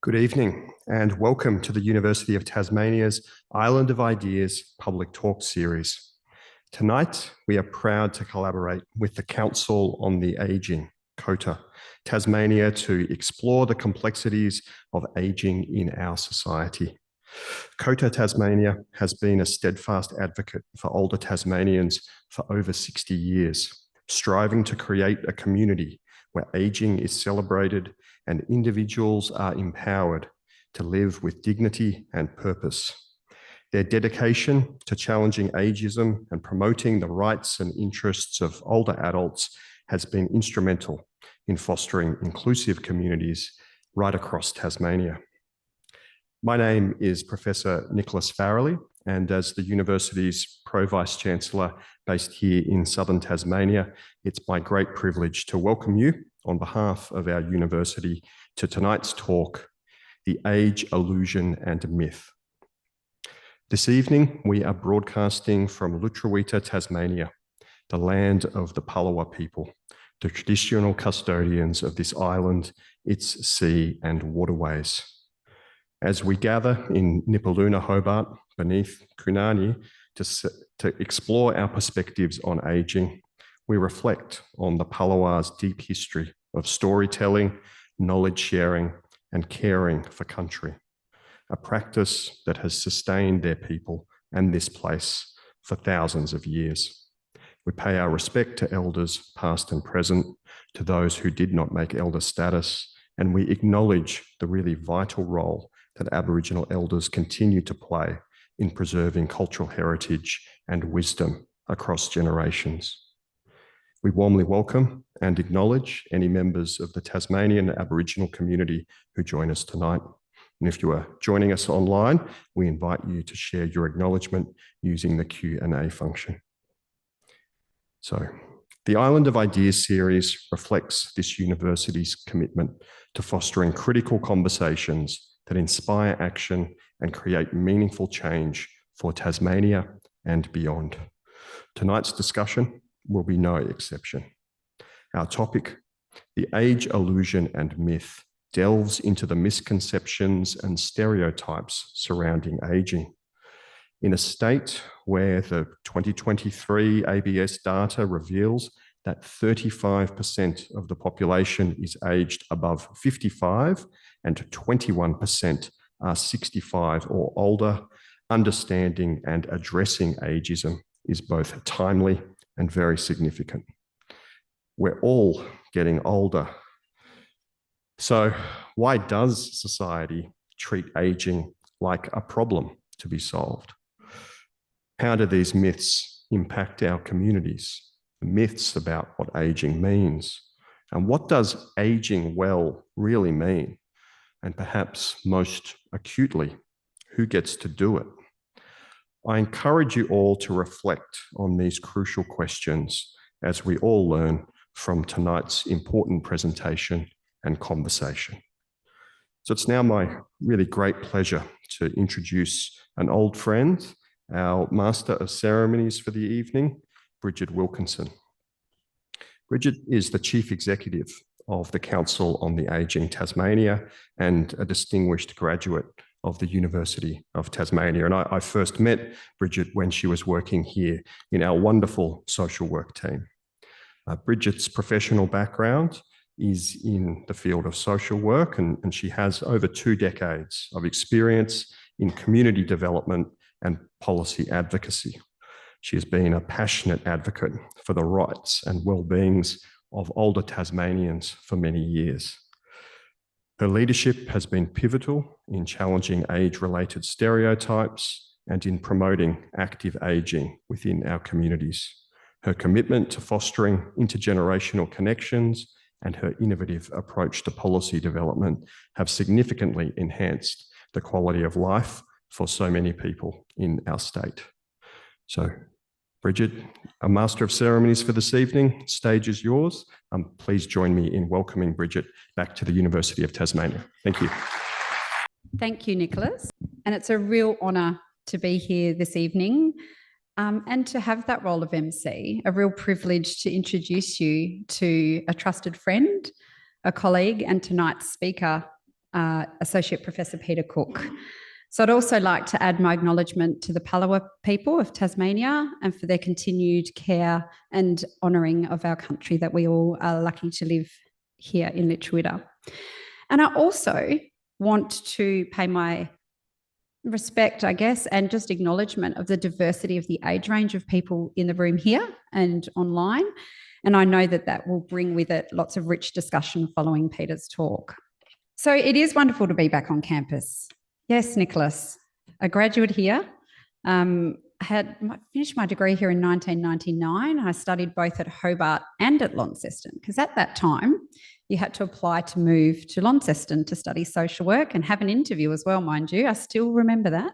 Good evening and welcome to the University of Tasmania's Island of Ideas public talk series. Tonight, we are proud to collaborate with the Council on the Ageing, COTA, Tasmania to explore the complexities of ageing in our society. COTA Tasmania has been a steadfast advocate for older Tasmanians for over 60 years, striving to create a community where ageing is celebrated and individuals are empowered to live with dignity and purpose. Their dedication to challenging ageism and promoting the rights and interests of older adults has been instrumental in fostering inclusive communities right across Tasmania. My name is Professor Nicholas Farrelly, and as the university's Pro-Vice Chancellor based here in southern Tasmania, it's my great privilege to welcome you on behalf of our university to tonight's talk, The Age, Illusion and Myth. This evening, we are broadcasting from Lutruwita, Tasmania, the land of the Palawa people, the traditional custodians of this island, its sea and waterways. As we gather in Nipaluna, Hobart, beneath Kunani, to explore our perspectives on ageing, we reflect on the Palawa's deep history of storytelling, knowledge sharing, and caring for country, a practice that has sustained their people and this place for thousands of years. We pay our respect to elders past and present, to those who did not make elder status, and we acknowledge the really vital role that Aboriginal elders continue to play in preserving cultural heritage and wisdom across generations. We warmly welcome and acknowledge any members of the Tasmanian Aboriginal community who join us tonight. And if you are joining us online, we invite you to share your acknowledgement using the Q&A function. So, the Island of Ideas series reflects this university's commitment to fostering critical conversations that inspire action and create meaningful change for Tasmania and beyond. Tonight's discussion will be no exception. Our topic, The Age, Illusion and Myth, delves into the misconceptions and stereotypes surrounding ageing. In a state where the 2023 ABS data reveals that 35% of the population is aged above 55 and 21% are 65 or older, understanding and addressing ageism is both timely and very significant. We're all getting older. So why does society treat aging like a problem to be solved? How do these myths impact our communities? The myths about what aging means. And what does aging well really mean? And perhaps most acutely, who gets to do it? I encourage you all to reflect on these crucial questions as we all learn from tonight's important presentation and conversation. So it's now my really great pleasure to introduce an old friend, our Master of Ceremonies for the evening, Bridget Wilkinson. Bridget is the Chief Executive of the Council on the Ageing Tasmania and a distinguished graduate of the University of Tasmania. And I first met Bridget when she was working here in our wonderful social work team. Bridget's professional background is in the field of social work, and she has over 2 decades of experience in community development and policy advocacy. She has been a passionate advocate for the rights and well-beings of older Tasmanians for many years. Her leadership has been pivotal in challenging age-related stereotypes and in promoting active ageing within our communities. Her commitment to fostering intergenerational connections and her innovative approach to policy development have significantly enhanced the quality of life for so many people in our state. So, Bridget, a Master of Ceremonies for this evening, stage is yours. Please join me in welcoming Bridget back to the University of Tasmania. Thank you. Thank you, Nicholas. And it's a real honour to be here this evening and to have that role of MC, a real privilege to introduce you to a trusted friend, a colleague, and tonight's speaker, Associate Professor Peta Cook. So I'd also like to add my acknowledgement to the Palawa people of Tasmania and for their continued care and honouring of our country that we all are lucky to live here in Litchfield. And I also want to pay my respect, I guess, and just acknowledgement of the diversity of the age range of people in the room here and online. And I know that that will bring with it lots of rich discussion following Peter's talk. So it is wonderful to be back on campus. Yes, Nicholas, a graduate here. I had finished my degree here in 1999. I studied both at Hobart and at Launceston, because at that time you had to apply to move to Launceston to study social work and have an interview as well, mind you. I still remember that.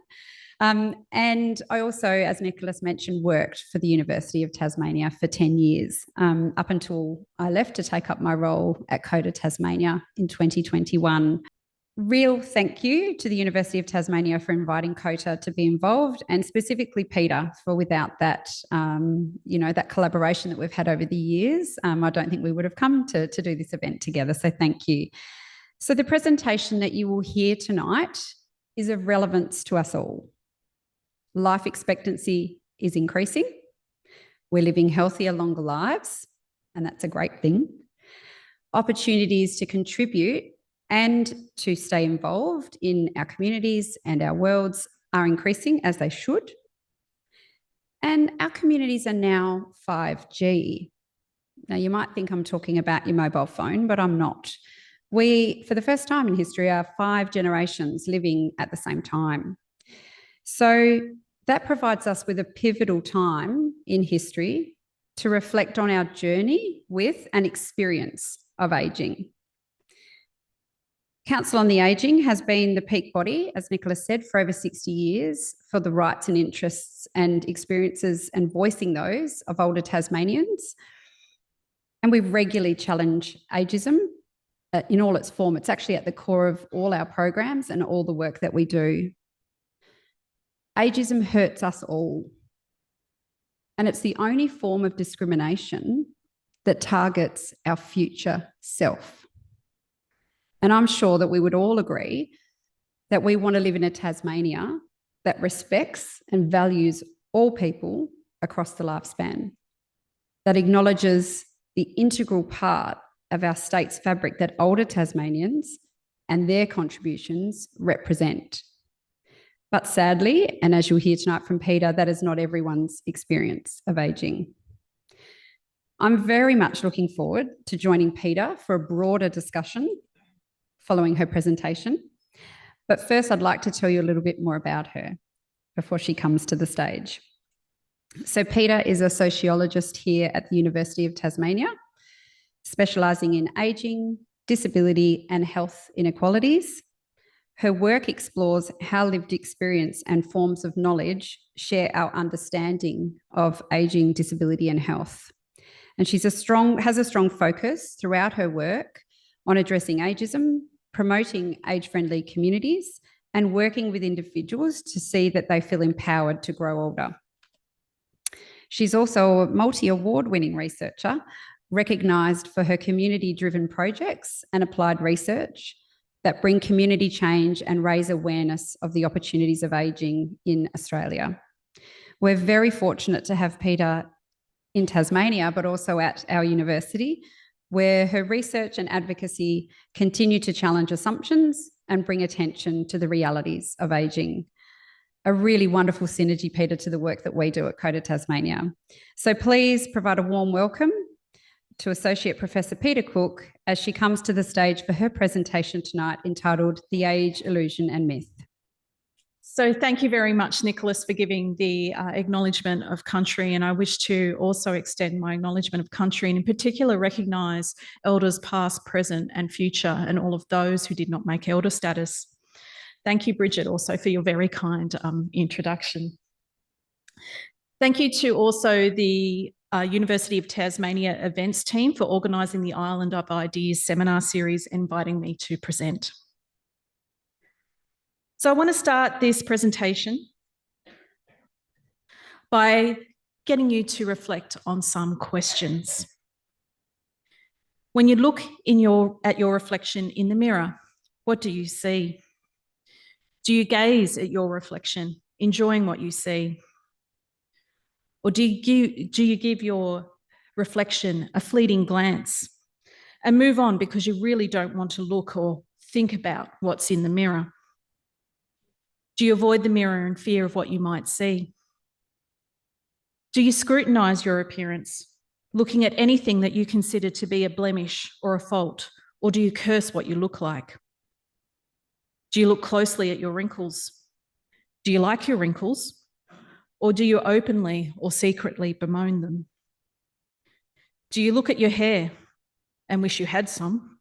And I also, as Nicholas mentioned, worked for the University of Tasmania for 10 years, up until I left to take up my role at CODA Tasmania in 2021. Real thank you to the University of Tasmania for inviting COTA to be involved, and specifically Peter, for without that, that collaboration that we've had over the years, I don't think we would have come to do this event together. So thank you. So the presentation that you will hear tonight is of relevance to us all. Life expectancy is increasing. We're living healthier, longer lives, and that's a great thing. Opportunities to contribute and to stay involved in our communities and our worlds are increasing, as they should. And our communities are now 5G. Now, you might think I'm talking about your mobile phone, but I'm not. We, for the first time in history, are 5 generations living at the same time. So that provides us with a pivotal time in history to reflect on our journey with and experience of ageing. Council on the Ageing has been the peak body, as Nicholas said, for over 60 years for the rights and interests and experiences and voicing those of older Tasmanians. And we regularly challenge ageism in all its form. It's actually at the core of all our programs and all the work that we do. Ageism hurts us all. And it's the only form of discrimination that targets our future self. And I'm sure that we would all agree that we want to live in a Tasmania that respects and values all people across the lifespan, that acknowledges the integral part of our state's fabric that older Tasmanians and their contributions represent. But sadly, and as you'll hear tonight from Peter, that is not everyone's experience of ageing. I'm very much looking forward to joining Peter for a broader discussion following her presentation. But first, I'd like to tell you a little bit more about her before she comes to the stage. So Peter is a sociologist here at the University of Tasmania, specialising in ageing, disability and health inequalities. Her work explores how lived experience and forms of knowledge share our understanding of ageing, disability and health. And she has a strong focus throughout her work on addressing ageism, promoting age-friendly communities and working with individuals to see that they feel empowered to grow older. She's also a multi-award-winning researcher, recognised for her community-driven projects and applied research that bring community change and raise awareness of the opportunities of ageing in Australia. We're very fortunate to have Peter in Tasmania, but also at our university, where her research and advocacy continue to challenge assumptions and bring attention to the realities of ageing. A really wonderful synergy, Peter, to the work that we do at CODA Tasmania. So please provide a warm welcome to Associate Professor Peta Cook as she comes to the stage for her presentation tonight entitled The Age, Illusion and Myth. So thank you very much, Nicholas, for giving the acknowledgement of country. And I wish to also extend my acknowledgement of country and in particular recognise elders past, present and future and all of those who did not make elder status. Thank you, Bridget, also for your very kind introduction. Thank you to also the University of Tasmania events team for organising the Island of Ideas seminar series, inviting me to present. So I want to start this presentation by getting you to reflect on some questions. When you look at your reflection in the mirror, What do you see? Do you gaze at your reflection, enjoying what you see? Or do you give your reflection a fleeting glance and move on because you really don't want to look or think about what's in the mirror? Do you avoid the mirror in fear of what you might see? Do you scrutinise your appearance, looking at anything that you consider to be a blemish or a fault, or do you curse what you look like? Do you look closely at your wrinkles? Do you like your wrinkles? Or do you openly or secretly bemoan them? Do you look at your hair and wish you had some?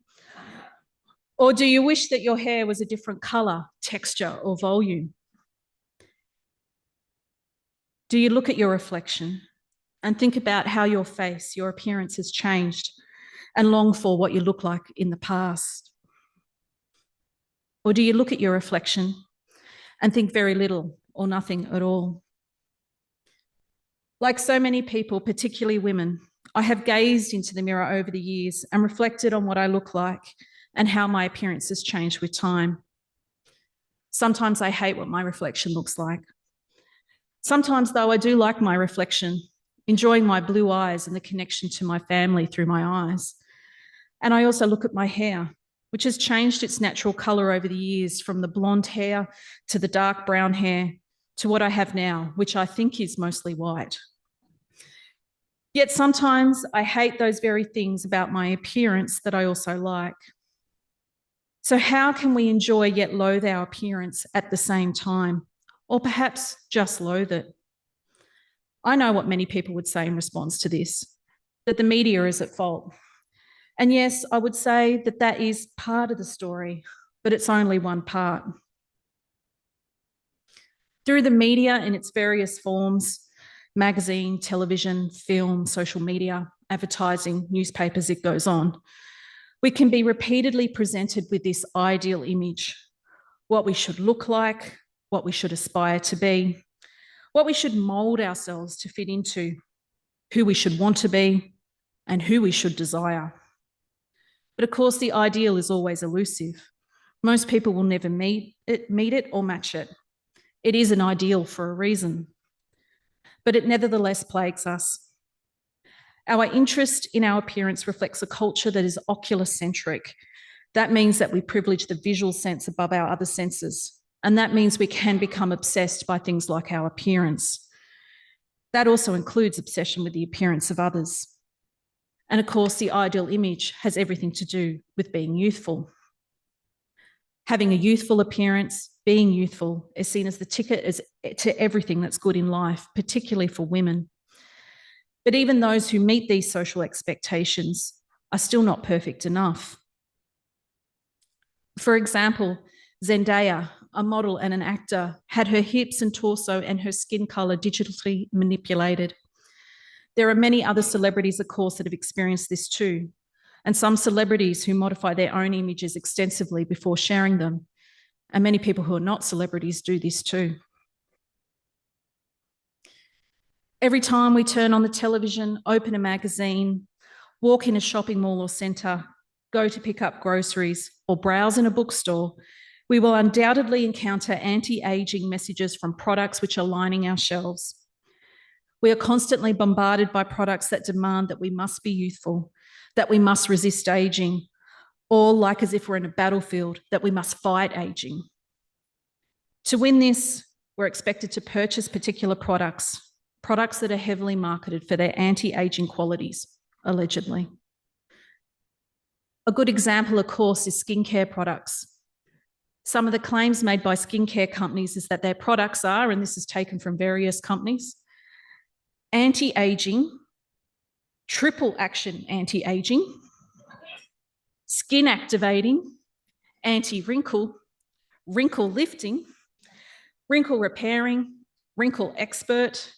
Or do you wish that your hair was a different colour, texture, or volume? Do you look at your reflection and think about how your face, your appearance has changed and long for what you look like in the past? Or do you look at your reflection and think very little or nothing at all? Like so many people, particularly women, I have gazed into the mirror over the years and reflected on what I look like and how my appearance has changed with time. Sometimes I hate what my reflection looks like. Sometimes, though, I do like my reflection, enjoying my blue eyes and the connection to my family through my eyes. And I also look at my hair, which has changed its natural colour over the years, from the blonde hair to the dark brown hair to what I have now, which I think is mostly white. Yet sometimes I hate those very things about my appearance that I also like. So how can we enjoy yet loathe our appearance at the same time? Or perhaps just loathe it? I know what many people would say in response to this, that the media is at fault. And yes, I would say that that is part of the story, but it's only one part. Through the media in its various forms, magazine, television, film, social media, advertising, newspapers, it goes on, we can be repeatedly presented with this ideal image, what we should look like, what we should aspire to be, what we should mould ourselves to fit into, who we should want to be, and who we should desire. But of course, the ideal is always elusive. Most people will never meet it or match it. It is an ideal for a reason, but it nevertheless plagues us. Our interest in our appearance reflects a culture that is ocular-centric. That means that we privilege the visual sense above our other senses. And that means we can become obsessed by things like our appearance. That also includes obsession with the appearance of others. And of course, the ideal image has everything to do with being youthful. Having a youthful appearance, being youthful, is seen as the ticket to everything that's good in life, particularly for women. But even those who meet these social expectations are still not perfect enough. For example, Zendaya, a model and an actor, had her hips and torso and her skin colour digitally manipulated. There are many other celebrities, of course, that have experienced this too, and some celebrities who modify their own images extensively before sharing them. And many people who are not celebrities do this too. Every time we turn on the television, open a magazine, walk in a shopping mall or centre, go to pick up groceries, or browse in a bookstore, we will undoubtedly encounter anti-aging messages from products which are lining our shelves. We are constantly bombarded by products that demand that we must be youthful, that we must resist aging, or, like as if we're in a battlefield, that we must fight aging. To win this, we're expected to purchase particular products that are heavily marketed for their anti-aging qualities, allegedly. A good example, of course, is skincare products. Some of the claims made by skincare companies is that their products are, and this is taken from various companies, anti-aging, triple action anti-aging, skin activating, anti-wrinkle, wrinkle lifting, wrinkle repairing, wrinkle expert,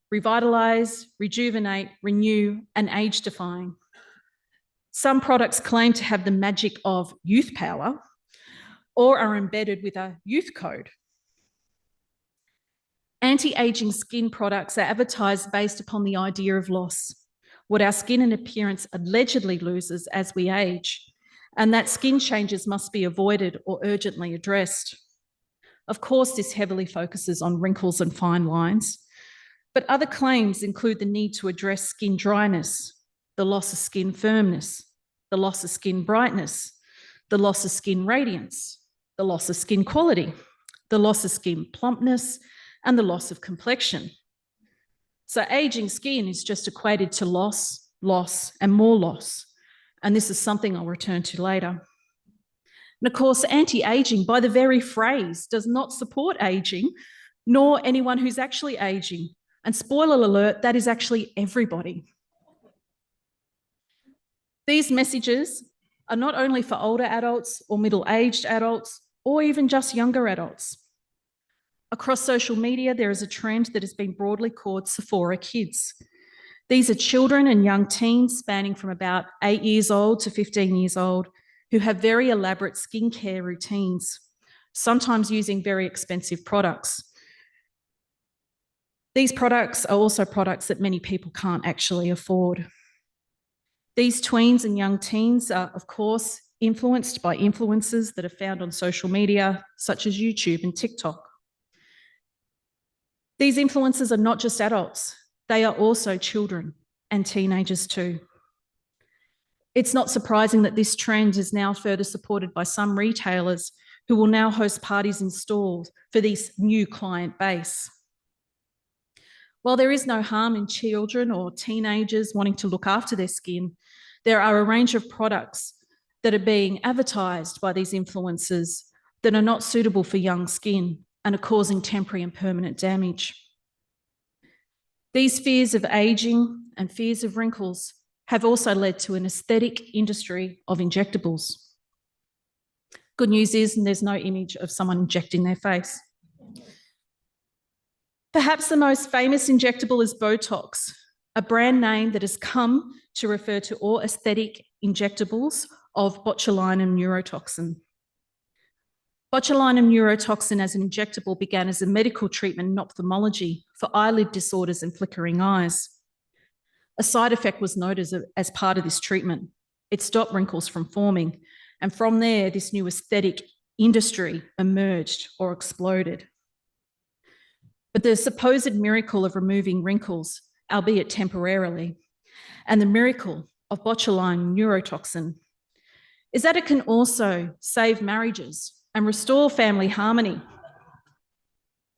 revitalize, rejuvenate, renew, and age defying. Some products claim to have the magic of youth power or are embedded with a youth code. Anti-aging skin products are advertised based upon the idea of loss, what our skin and appearance allegedly loses as we age, and that skin changes must be avoided or urgently addressed. Of course, this heavily focuses on wrinkles and fine lines, but other claims include the need to address skin dryness, the loss of skin firmness, the loss of skin brightness, the loss of skin radiance, the loss of skin quality, the loss of skin plumpness, and the loss of complexion. So aging skin is just equated to loss, loss, and more loss. And this is something I'll return to later. And of course, anti-aging, by the very phrase, does not support aging, nor anyone who's actually aging. And spoiler alert, that is actually everybody. These messages are not only for older adults or middle-aged adults, or even just younger adults. Across social media, there is a trend that has been broadly called Sephora Kids. These are children and young teens spanning from about 8 years old to 15 years old who have very elaborate skincare routines, sometimes using very expensive products. These products are also products that many people can't actually afford. These tweens and young teens are, of course, influenced by influencers that are found on social media, such as YouTube and TikTok. These influencers are not just adults, they are also children and teenagers too. It's not surprising that this trend is now further supported by some retailers who will now host parties in stores for this new client base. While there is no harm in children or teenagers wanting to look after their skin, there are a range of products that are being advertised by these influencers that are not suitable for young skin and are causing temporary and permanent damage. These fears of aging and fears of wrinkles have also led to an aesthetic industry of injectables. Good news is there's no image of someone injecting their face. Perhaps the most famous injectable is Botox, a brand name that has come to refer to all aesthetic injectables of botulinum neurotoxin. Botulinum neurotoxin as an injectable began as a medical treatment in ophthalmology for eyelid disorders and flickering eyes. A side effect was noted as part of this treatment. It stopped wrinkles from forming, and from there, this new aesthetic industry emerged or exploded. But the supposed miracle of removing wrinkles, albeit temporarily, and the miracle of botulinum neurotoxin is that it can also save marriages and restore family harmony.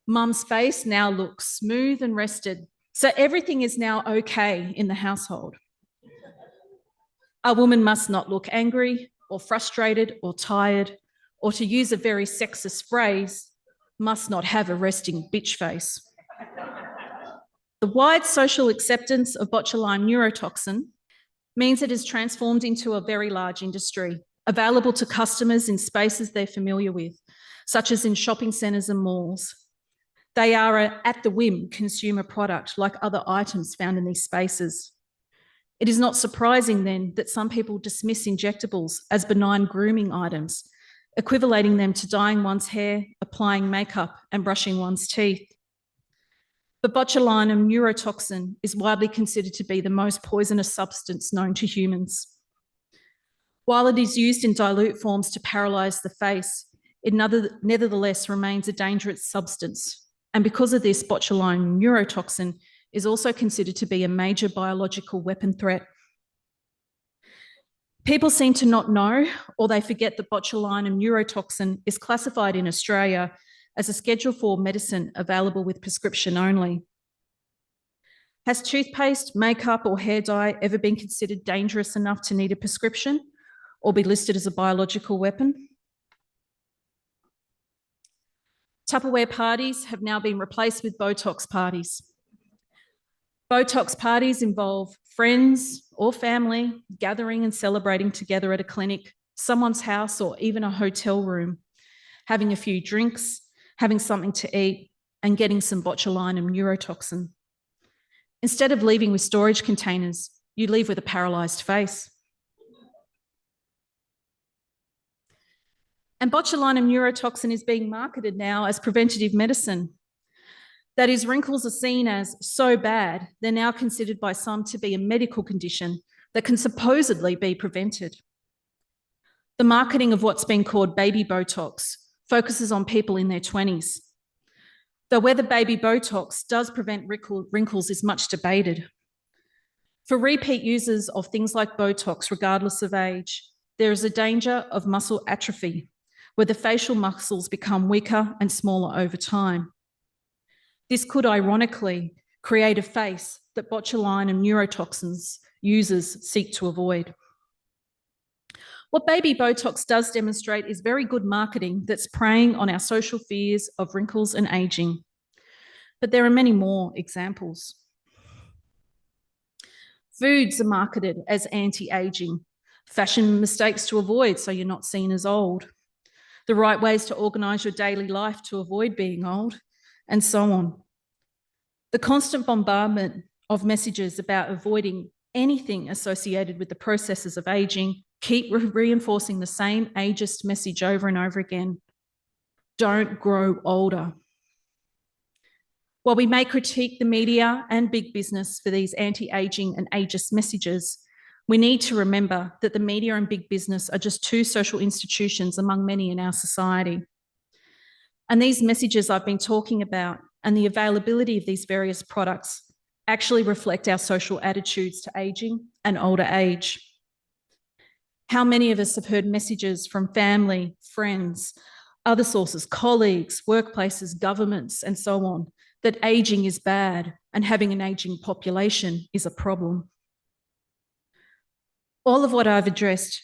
Mum's face now looks smooth and rested, so everything is now okay in the household. A woman must not look angry or frustrated or tired, or to use a very sexist phrase, must not have a resting bitch face. The wide social acceptance of botulinum neurotoxin means it is transformed into a very large industry, available to customers in spaces they're familiar with, such as in shopping centres and malls. They are an at-the-whim consumer product like other items found in these spaces. It is not surprising then that some people dismiss injectables as benign grooming items, equivalating them to dyeing one's hair, applying makeup, and brushing one's teeth. But botulinum neurotoxin is widely considered to be the most poisonous substance known to humans. While it is used in dilute forms to paralyse the face, it nevertheless remains a dangerous substance. And because of this, botulinum neurotoxin is also considered to be a major biological weapon threat. People seem to not know, or they forget that botulinum neurotoxin is classified in Australia as a Schedule 4 medicine available with prescription only. Has toothpaste, makeup, or hair dye ever been considered dangerous enough to need a prescription or be listed as a biological weapon? Tupperware parties have now been replaced with Botox parties. Botox parties involve friends or family gathering and celebrating together at a clinic, someone's house, or even a hotel room, having a few drinks, having something to eat, and getting some botulinum neurotoxin. Instead of leaving with storage containers, you leave with a paralysed face. And botulinum neurotoxin is being marketed now as preventative medicine. That is, wrinkles are seen as so bad, they're now considered by some to be a medical condition that can supposedly be prevented. The marketing of what's been called baby Botox focuses on people in their 20s. Though whether baby Botox does prevent wrinkles is much debated. For repeat users of things like Botox, regardless of age, there is a danger of muscle atrophy, where the facial muscles become weaker and smaller over time. This could ironically create a face that botulinum neurotoxins users seek to avoid. What baby Botox does demonstrate is very good marketing that's preying on our social fears of wrinkles and aging. But there are many more examples. Foods are marketed as anti-aging, fashion mistakes to avoid so you're not seen as old, the right ways to organise your daily life to avoid being old, and so on. The constant bombardment of messages about avoiding anything associated with the processes of aging keep reinforcing the same ageist message over and over again. Don't grow older. While we may critique the media and big business for these anti-aging and ageist messages, we need to remember that the media and big business are just two social institutions among many in our society. And these messages I've been talking about and the availability of these various products actually reflect our social attitudes to aging and older age. How many of us have heard messages from family, friends, other sources, colleagues, workplaces, governments, and so on, that aging is bad and having an aging population is a problem? All of what I've addressed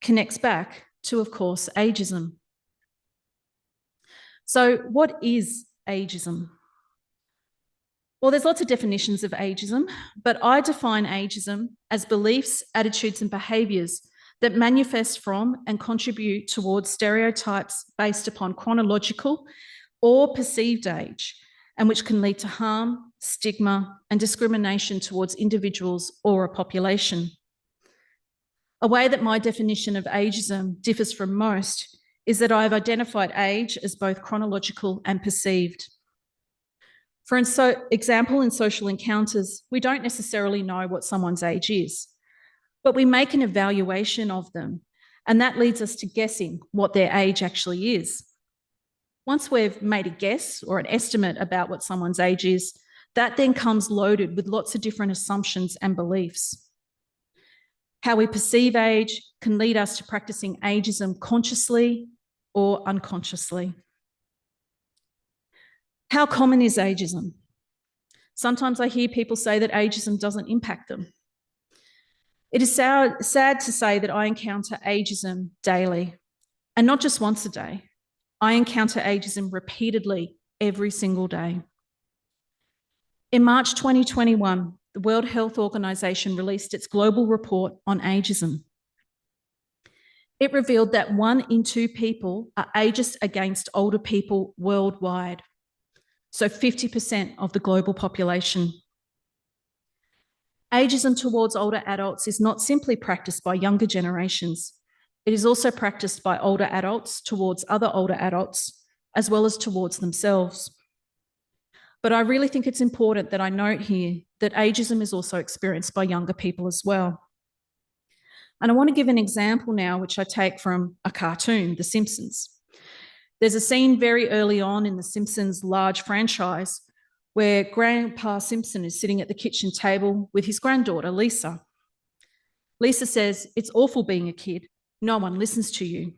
connects back to, of course, ageism. So what is ageism? Well, there's lots of definitions of ageism, but I define ageism as beliefs, attitudes, and behaviours that manifest from and contribute towards stereotypes based upon chronological or perceived age, and which can lead to harm, stigma, and discrimination towards individuals or a population. A way that my definition of ageism differs from most is that I have identified age as both chronological and perceived. For example, in social encounters, we don't necessarily know what someone's age is, but we make an evaluation of them, and that leads us to guessing what their age actually is. Once we've made a guess or an estimate about what someone's age is, that then comes loaded with lots of different assumptions and beliefs. How we perceive age can lead us to practicing ageism consciously or unconsciously. How common is ageism? Sometimes I hear people say that ageism doesn't impact them. It is sad to say that I encounter ageism daily, and not just once a day. I encounter ageism repeatedly every single day. In March 2021, the World Health Organization released its global report on ageism. It revealed that 1 in 2 people are ageist against older people worldwide, so 50% of the global population. Ageism towards older adults is not simply practiced by younger generations. It is also practiced by older adults towards other older adults, as well as towards themselves. But I really think it's important that I note here that ageism is also experienced by younger people as well. And I want to give an example now, which I take from a cartoon, The Simpsons. There's a scene very early on in The Simpsons' large franchise where Grandpa Simpson is sitting at the kitchen table with his granddaughter, Lisa. Lisa says, "It's awful being a kid. No one listens to you."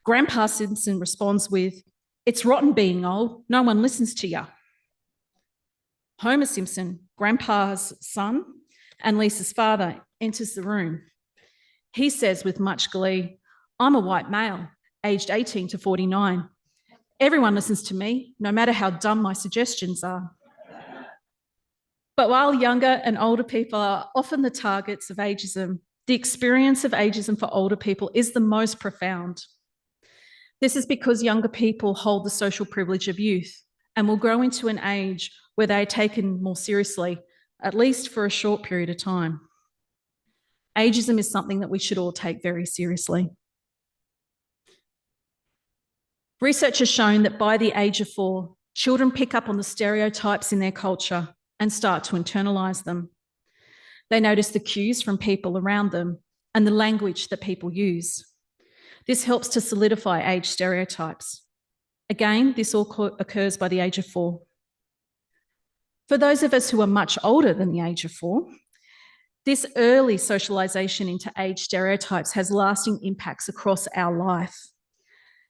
Grandpa Simpson responds with, "It's rotten being old. No one listens to ya." Homer Simpson, Grandpa's son and Lisa's father, enters the room. He says with much glee, "I'm a white male, aged 18 to 49. Everyone listens to me, no matter how dumb my suggestions are." But while younger and older people are often the targets of ageism, the experience of ageism for older people is the most profound. This is because younger people hold the social privilege of youth and will grow into an age where they are taken more seriously, at least for a short period of time. Ageism is something that we should all take very seriously. Research has shown that by the age of 4, children pick up on the stereotypes in their culture and start to internalise them. They notice the cues from people around them and the language that people use. This helps to solidify age stereotypes. Again, this all occurs by the age of 4. For those of us who are much older than the age of 4, this early socialisation into age stereotypes has lasting impacts across our life.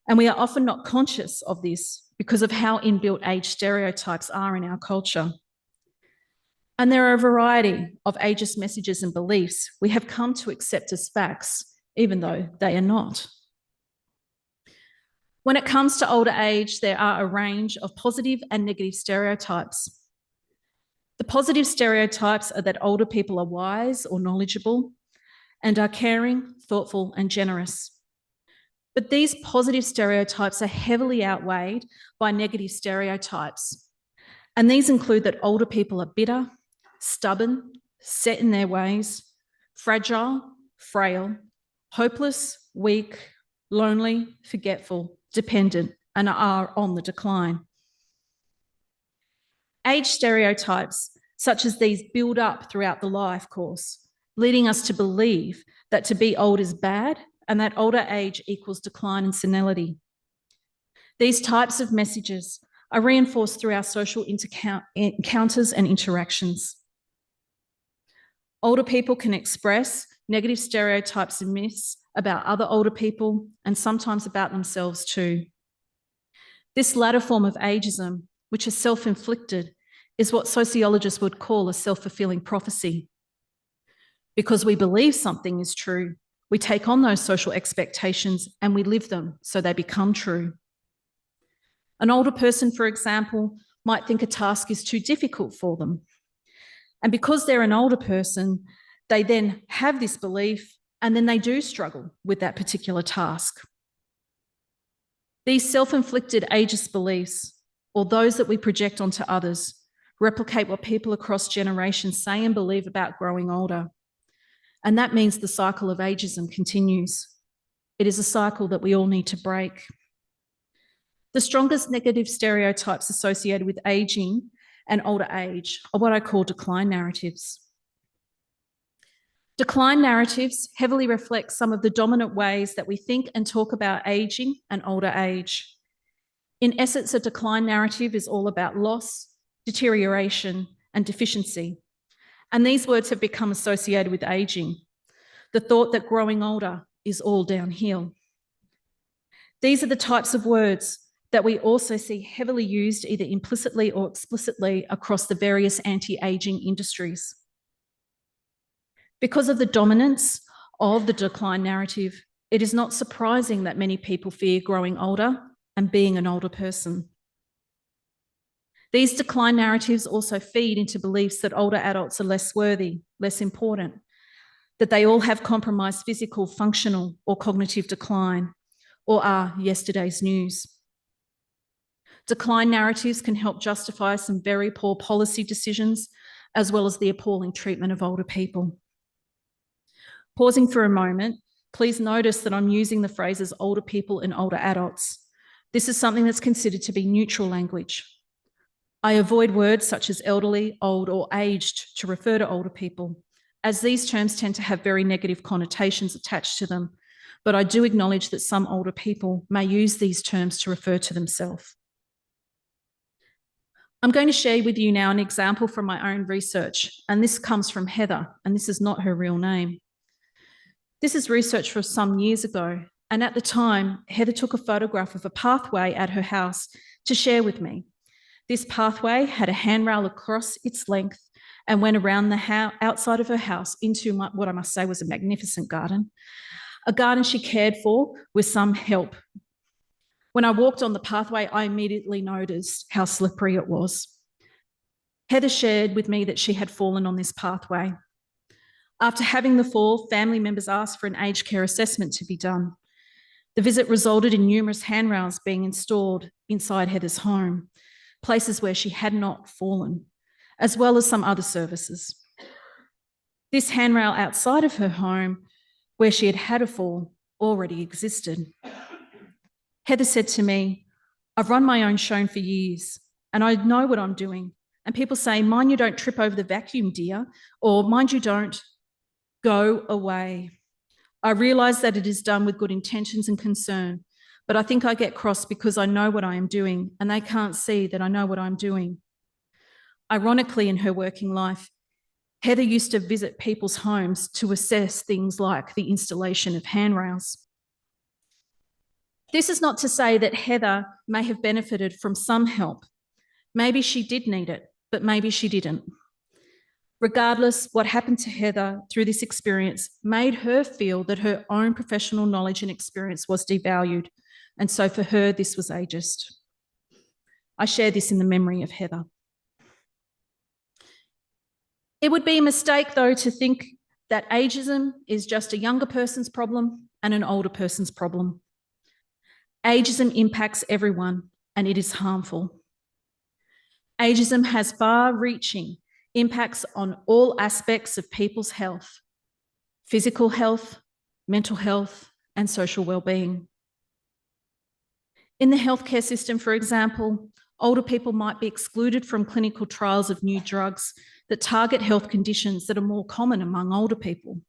And we are often not conscious of this because of how inbuilt age stereotypes are in our culture. And there are a variety of ageist messages and beliefs we have come to accept as facts, even though they are not. When it comes to older age, there are a range of positive and negative stereotypes. The positive stereotypes are that older people are wise or knowledgeable and are caring, thoughtful, and generous. But these positive stereotypes are heavily outweighed by negative stereotypes. And these include that older people are bitter, stubborn, set in their ways, fragile, frail, hopeless, weak, lonely, forgetful, dependent, and are on the decline. Age stereotypes such as these build up throughout the life course, leading us to believe that to be old is bad and that older age equals decline and senility. These types of messages are reinforced through our social encounters and interactions. Older people can express negative stereotypes and myths about other older people and sometimes about themselves too. This latter form of ageism, which is self-inflicted, is what sociologists would call a self-fulfilling prophecy. Because we believe something is true, we take on those social expectations and we live them so they become true. An older person, for example, might think a task is too difficult for them. And because they're an older person, they then have this belief and then they do struggle with that particular task. These self-inflicted ageist beliefs, or those that we project onto others, replicate what people across generations say and believe about growing older. And that means the cycle of ageism continues. It is a cycle that we all need to break. The strongest negative stereotypes associated with aging and older age are what I call decline narratives. Decline narratives heavily reflect some of the dominant ways that we think and talk about aging and older age. In essence, a decline narrative is all about loss, deterioration, and deficiency. And these words have become associated with aging. The thought that growing older is all downhill. These are the types of words that we also see heavily used either implicitly or explicitly across the various anti-aging industries. Because of the dominance of the decline narrative, it is not surprising that many people fear growing older and being an older person. These decline narratives also feed into beliefs that older adults are less worthy, less important, that they all have compromised physical, functional, or cognitive decline, or are yesterday's news. Decline narratives can help justify some very poor policy decisions, as well as the appalling treatment of older people. Pausing for a moment, please notice that I'm using the phrases older people and older adults. This is something that's considered to be neutral language. I avoid words such as elderly, old, or aged to refer to older people, as these terms tend to have very negative connotations attached to them, but I do acknowledge that some older people may use these terms to refer to themselves. I'm going to share with you now an example from my own research, and this comes from Heather, and this is not her real name. This is research from some years ago, and at the time, Heather took a photograph of a pathway at her house to share with me. This pathway had a handrail across its length and went around the outside of her house into what I must say was a magnificent garden, a garden she cared for with some help. When I walked on the pathway, I immediately noticed how slippery it was. Heather shared with me that she had fallen on this pathway. After having the fall, family members asked for an aged care assessment to be done. The visit resulted in numerous handrails being installed inside Heather's home, places where she had not fallen, as well as some other services. This handrail outside of her home, where she had had a fall, already existed. Heather said to me, "I've run my own show for years and I know what I'm doing. And people say, mind you don't trip over the vacuum, dear, or mind you don't go away. I realise that it is done with good intentions and concern, but I think I get cross because I know what I am doing and they can't see that I know what I'm doing. Ironically, in her working life, Heather used to visit people's homes to assess things like the installation of handrails. This is not to say that Heather may have benefited from some help. Maybe she did need it, but maybe she didn't. Regardless, what happened to Heather through this experience made her feel that her own professional knowledge and experience was devalued. And so for her, this was ageist. I share this in the memory of Heather. It would be a mistake, though, to think that ageism is just a younger person's problem and an older person's problem. Ageism impacts everyone, and it is harmful. Ageism has far-reaching impacts on all aspects of people's health, physical health, mental health, and social well-being. In the healthcare system, for example, older people might be excluded from clinical trials of new drugs that target health conditions that are more common among older people.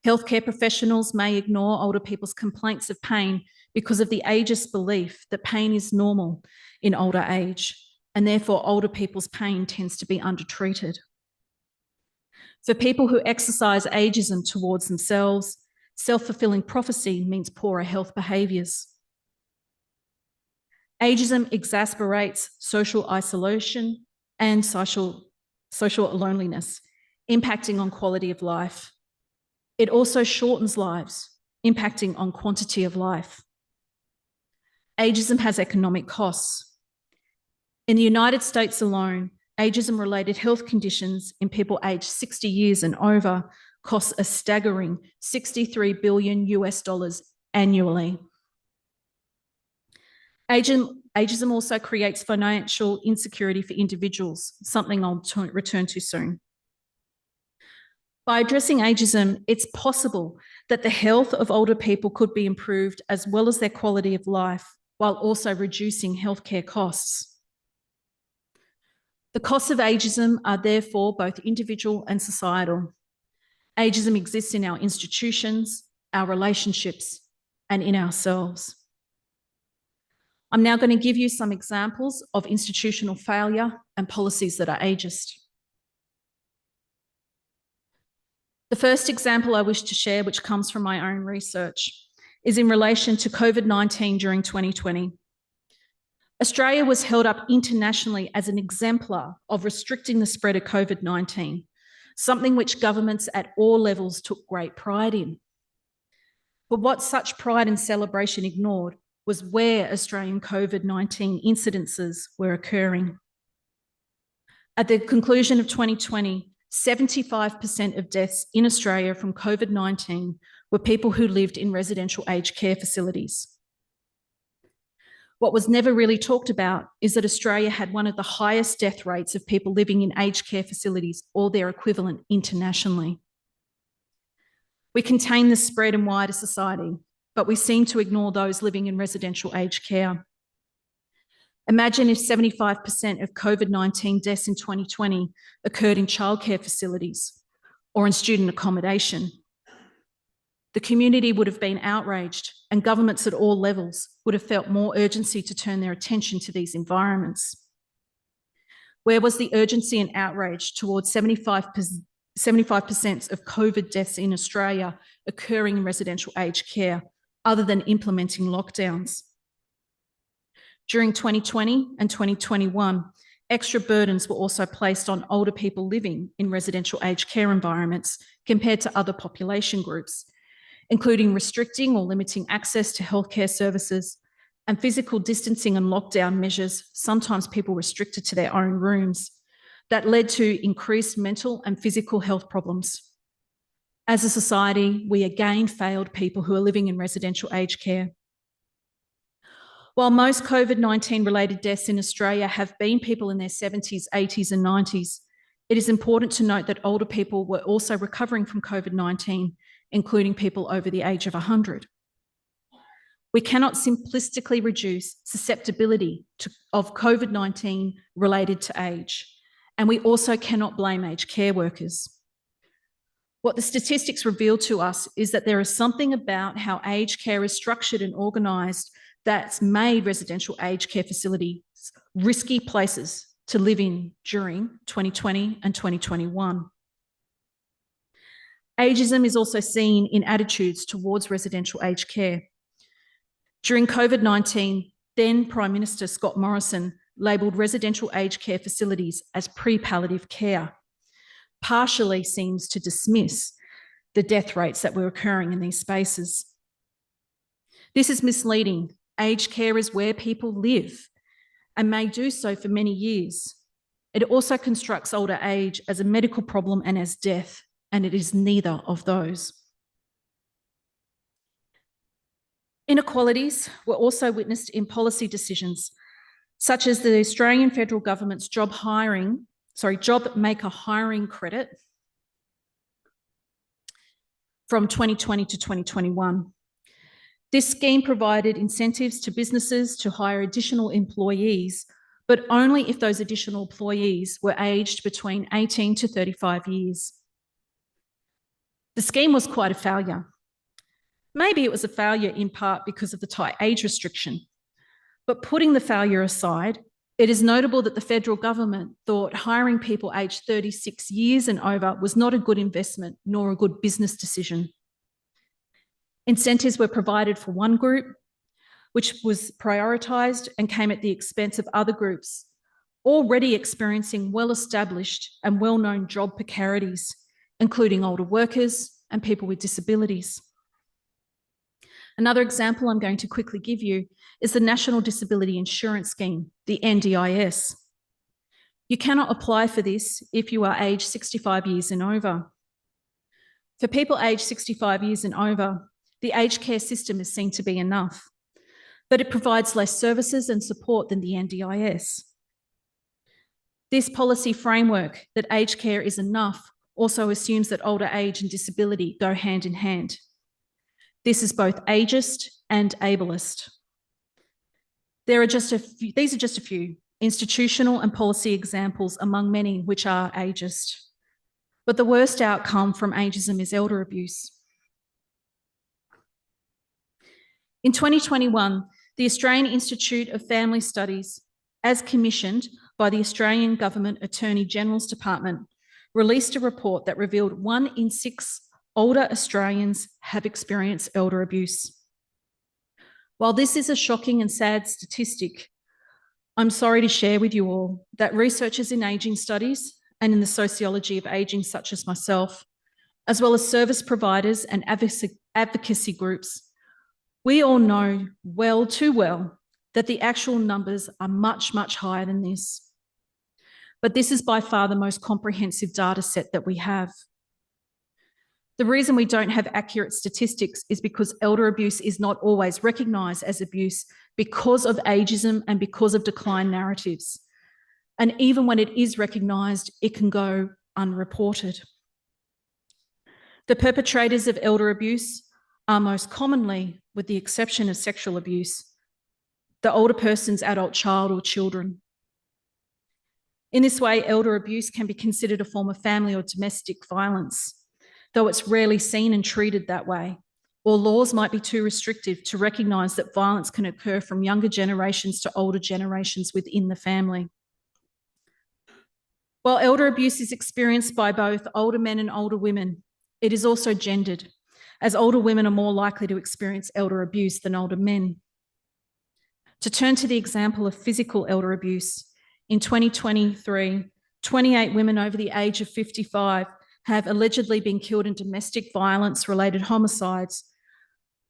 Healthcare professionals may ignore older people's complaints of pain because of the ageist belief that pain is normal in older age, and therefore older people's pain tends to be undertreated. For people who exercise ageism towards themselves, self-fulfilling prophecy means poorer health behaviours. Ageism exacerbates social isolation and social loneliness, impacting on quality of life. It also shortens lives, impacting on quantity of life. Ageism has economic costs. In the United States alone, ageism-related health conditions in people aged 60 years and over cost a staggering $63 billion annually. Ageism also creates financial insecurity for individuals, something I'll return to soon. By addressing ageism, it's possible that the health of older people could be improved as well as their quality of life, while also reducing healthcare costs. The costs of ageism are therefore both individual and societal. Ageism exists in our institutions, our relationships, and in ourselves. I'm now going to give you some examples of institutional failure and policies that are ageist. The first example I wish to share, which comes from my own research, is in relation to COVID-19 during 2020. Australia was held up internationally as an exemplar of restricting the spread of COVID-19, something which governments at all levels took great pride in. But what such pride and celebration ignored was where Australian COVID-19 incidences were occurring. At the conclusion of 2020, 75% of deaths in Australia from COVID-19 were people who lived in residential aged care facilities. What was never really talked about is that Australia had one of the highest death rates of people living in aged care facilities or their equivalent internationally. We contain the spread in wider society, but we seem to ignore those living in residential aged care. Imagine if 75% of COVID-19 deaths in 2020 occurred in childcare facilities or in student accommodation. The community would have been outraged, and governments at all levels would have felt more urgency to turn their attention to these environments. Where was the urgency and outrage towards 75% of COVID deaths in Australia occurring in residential aged care, other than implementing lockdowns? During 2020 and 2021, extra burdens were also placed on older people living in residential aged care environments compared to other population groups, including restricting or limiting access to healthcare services and physical distancing and lockdown measures, sometimes people restricted to their own rooms, that led to increased mental and physical health problems. As a society, we again failed people who are living in residential aged care. While most COVID-19 related deaths in Australia have been people in their 70s, 80s and 90s, it is important to note that older people were also recovering from COVID-19, including people over the age of 100. We cannot simplistically reduce susceptibility of COVID-19 related to age, and we also cannot blame aged care workers. What the statistics reveal to us is that there is something about how aged care is structured and organised that's made residential aged care facilities risky places to live in during 2020 and 2021. Ageism is also seen in attitudes towards residential aged care. During COVID-19, then Prime Minister Scott Morrison labelled residential aged care facilities as pre-palliative care, partially seems to dismiss the death rates that were occurring in these spaces. This is misleading. Aged care is where people live and may do so for many years. It also constructs older age as a medical problem and as death, and it is neither of those. Inequalities were also witnessed in policy decisions, such as the Australian federal government's job maker hiring credit from 2020 to 2021. This scheme provided incentives to businesses to hire additional employees, but only if those additional employees were aged between 18 to 35 years. The scheme was quite a failure. Maybe it was a failure in part because of the tight age restriction. But putting the failure aside, it is notable that the federal government thought hiring people aged 36 years and over was not a good investment nor a good business decision. Incentives were provided for one group, which was prioritised and came at the expense of other groups, already experiencing well-established and well-known job precarities, including older workers and people with disabilities. Another example I'm going to quickly give you is the National Disability Insurance Scheme, the NDIS. You cannot apply for this if you are aged 65 years and over. For people aged 65 years and over, the aged care system is seen to be enough, but it provides less services and support than the NDIS. This policy framework that aged care is enough also assumes that older age and disability go hand in hand. This is both ageist and ableist. These are just a few institutional and policy examples among many which are ageist. But the worst outcome from ageism is elder abuse. In 2021, the Australian Institute of Family Studies, as commissioned by the Australian Government Attorney General's Department, released a report that revealed 1 in 6 older Australians have experienced elder abuse. While this is a shocking and sad statistic, I'm sorry to share with you all that researchers in ageing studies and in the sociology of ageing, such as myself, as well as service providers and advocacy groups, we all know too well that the actual numbers are much, much higher than this. But this is by far the most comprehensive data set that we have. The reason we don't have accurate statistics is because elder abuse is not always recognised as abuse because of ageism and because of decline narratives. And even when it is recognised, it can go unreported. The perpetrators of elder abuse are most commonly, with the exception of sexual abuse, the older person's adult child or children. In this way, elder abuse can be considered a form of family or domestic violence, though it's rarely seen and treated that way, or laws might be too restrictive to recognise that violence can occur from younger generations to older generations within the family. While elder abuse is experienced by both older men and older women, it is also gendered, as older women are more likely to experience elder abuse than older men. To turn to the example of physical elder abuse, in 2023, 28 women over the age of 55 have allegedly been killed in domestic violence-related homicides,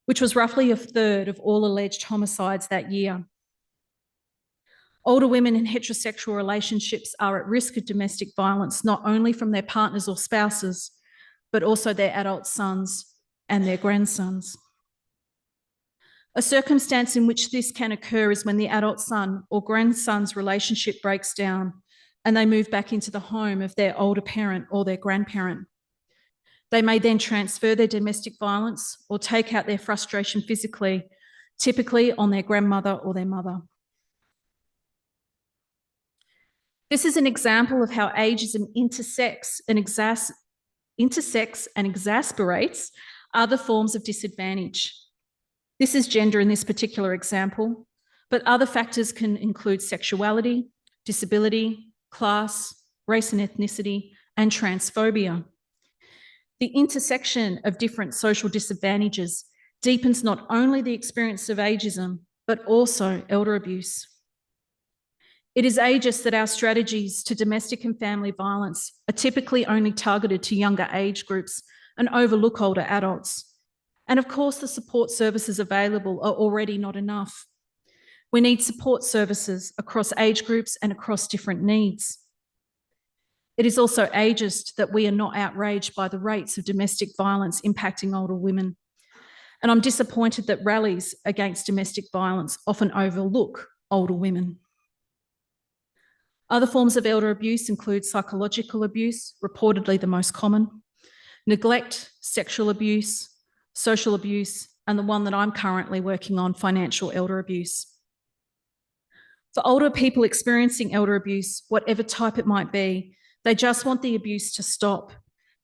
which was roughly a third of all alleged homicides that year. Older women in heterosexual relationships are at risk of domestic violence, not only from their partners or spouses, but also their adult sons and their grandsons. A circumstance in which this can occur is when the adult son or grandson's relationship breaks down and they move back into the home of their older parent or their grandparent. They may then transfer their domestic violence or take out their frustration physically, typically on their grandmother or their mother. This is an example of how ageism intersects and intersects and exasperates other forms of disadvantage. This is gender in this particular example, but other factors can include sexuality, disability, class, race and ethnicity, and transphobia. The intersection of different social disadvantages deepens not only the experience of ageism, but also elder abuse. It is ageist that our strategies to domestic and family violence are typically only targeted to younger age groups and overlook older adults. And of course, the support services available are already not enough. We need support services across age groups and across different needs. It is also ageist that we are not outraged by the rates of domestic violence impacting older women. And I'm disappointed that rallies against domestic violence often overlook older women. Other forms of elder abuse include psychological abuse, reportedly the most common, neglect, sexual abuse, social abuse, and the one that I'm currently working on, financial elder abuse. For older people experiencing elder abuse, whatever type it might be, they just want the abuse to stop.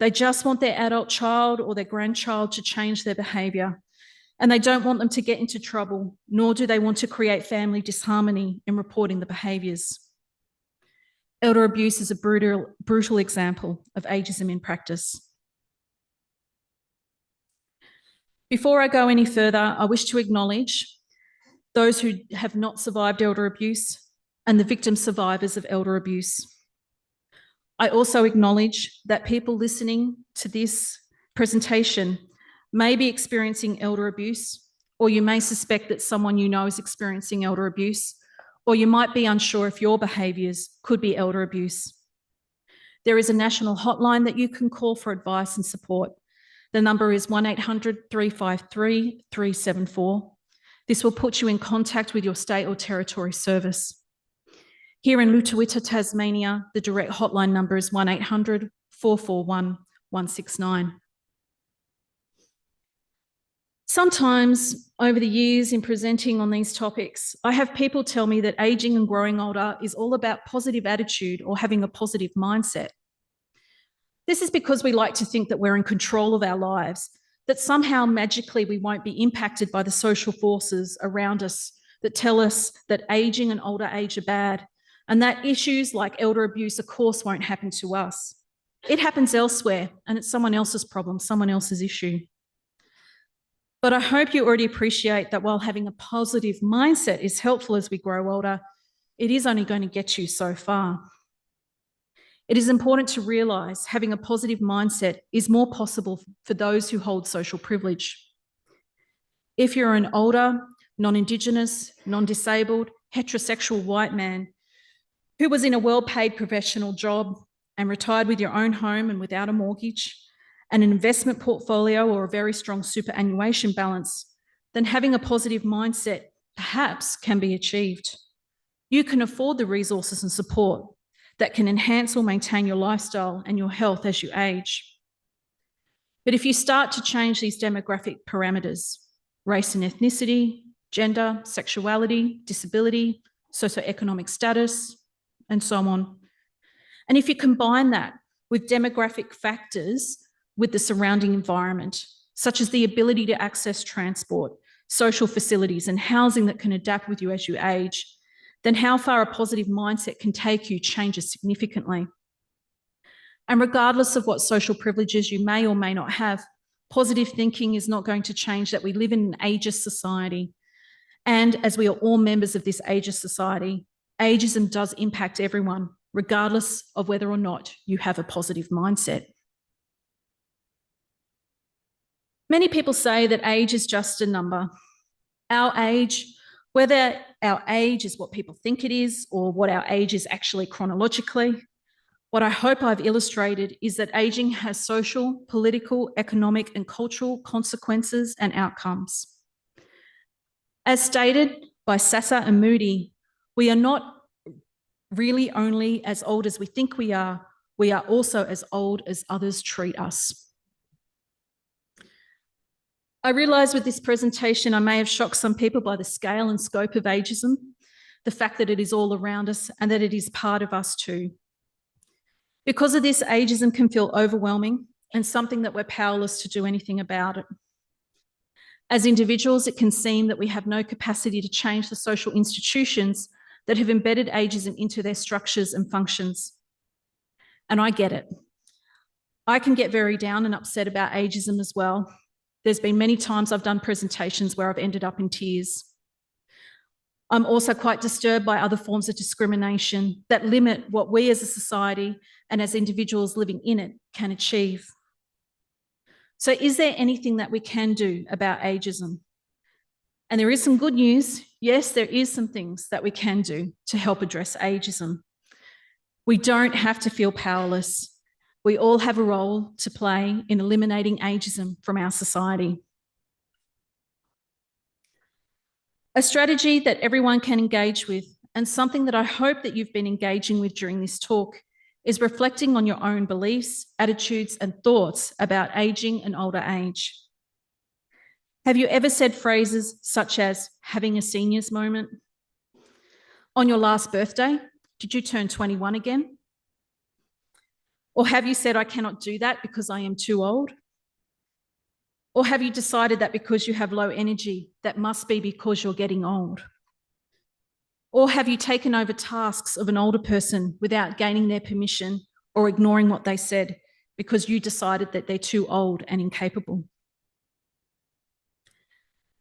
They just want their adult child or their grandchild to change their behaviour. And they don't want them to get into trouble, nor do they want to create family disharmony in reporting the behaviours. Elder abuse is a brutal example of ageism in practice. Before I go any further, I wish to acknowledge those who have not survived elder abuse and the victim survivors of elder abuse. I also acknowledge that people listening to this presentation may be experiencing elder abuse, or you may suspect that someone you know is experiencing elder abuse, or you might be unsure if your behaviours could be elder abuse. There is a national hotline that you can call for advice and support. The number is 1800 353 374. This will put you in contact with your state or territory service. Here in Lutruwita, Tasmania, the direct hotline number is 1800 441 169. Sometimes over the years in presenting on these topics, I have people tell me that ageing and growing older is all about positive attitude or having a positive mindset. This is because we like to think that we're in control of our lives, that somehow magically we won't be impacted by the social forces around us that tell us that ageing and older age are bad, and that issues like elder abuse, of course, won't happen to us. It happens elsewhere, and it's someone else's problem, someone else's issue. But I hope you already appreciate that while having a positive mindset is helpful as we grow older, it is only going to get you so far. It is important to realise having a positive mindset is more possible for those who hold social privilege. If you're an older, non-Indigenous, non-disabled, heterosexual white man who was in a well-paid professional job and retired with your own home and without a mortgage, and an investment portfolio or a very strong superannuation balance, then having a positive mindset perhaps can be achieved. You can afford the resources and support that can enhance or maintain your lifestyle and your health as you age. But if you start to change these demographic parameters, race and ethnicity, gender, sexuality, disability, socioeconomic status, and so on, and if you combine that with demographic factors with the surrounding environment, such as the ability to access transport, social facilities, and housing that can adapt with you as you age, then how far a positive mindset can take you changes significantly. And regardless of what social privileges you may or may not have, positive thinking is not going to change that we live in an ageist society. And as we are all members of this ageist society, ageism does impact everyone, regardless of whether or not you have a positive mindset. Many people say that age is just a number. Our age, whether our age is what people think it is or what our age is actually chronologically, what I hope I've illustrated is that ageing has social, political, economic, and cultural consequences and outcomes. As stated by Sasser and Moody, we are not really only as old as we think we are also as old as others treat us. I realise with this presentation I may have shocked some people by the scale and scope of ageism, the fact that it is all around us and that it is part of us too. Because of this, ageism can feel overwhelming, and something that we're powerless to do anything about it. As individuals, it can seem that we have no capacity to change the social institutions that have embedded ageism into their structures and functions. And I get it. I can get very down and upset about ageism as well. There's been many times I've done presentations where I've ended up in tears. I'm also quite disturbed by other forms of discrimination that limit what we as a society and as individuals living in it can achieve. So is there anything that we can do about ageism? And there is some good news. Yes, there is some things that we can do to help address ageism. We don't have to feel powerless. We all have a role to play in eliminating ageism from our society. A strategy that everyone can engage with, and something that I hope that you've been engaging with during this talk, is reflecting on your own beliefs, attitudes, and thoughts about ageing and older age. Have you ever said phrases such as having a senior's moment? On your last birthday, did you turn 21 again? Or have you said, I cannot do that because I am too old? Or have you decided that because you have low energy, that must be because you're getting old? Or have you taken over tasks of an older person without gaining their permission or ignoring what they said because you decided that they're too old and incapable?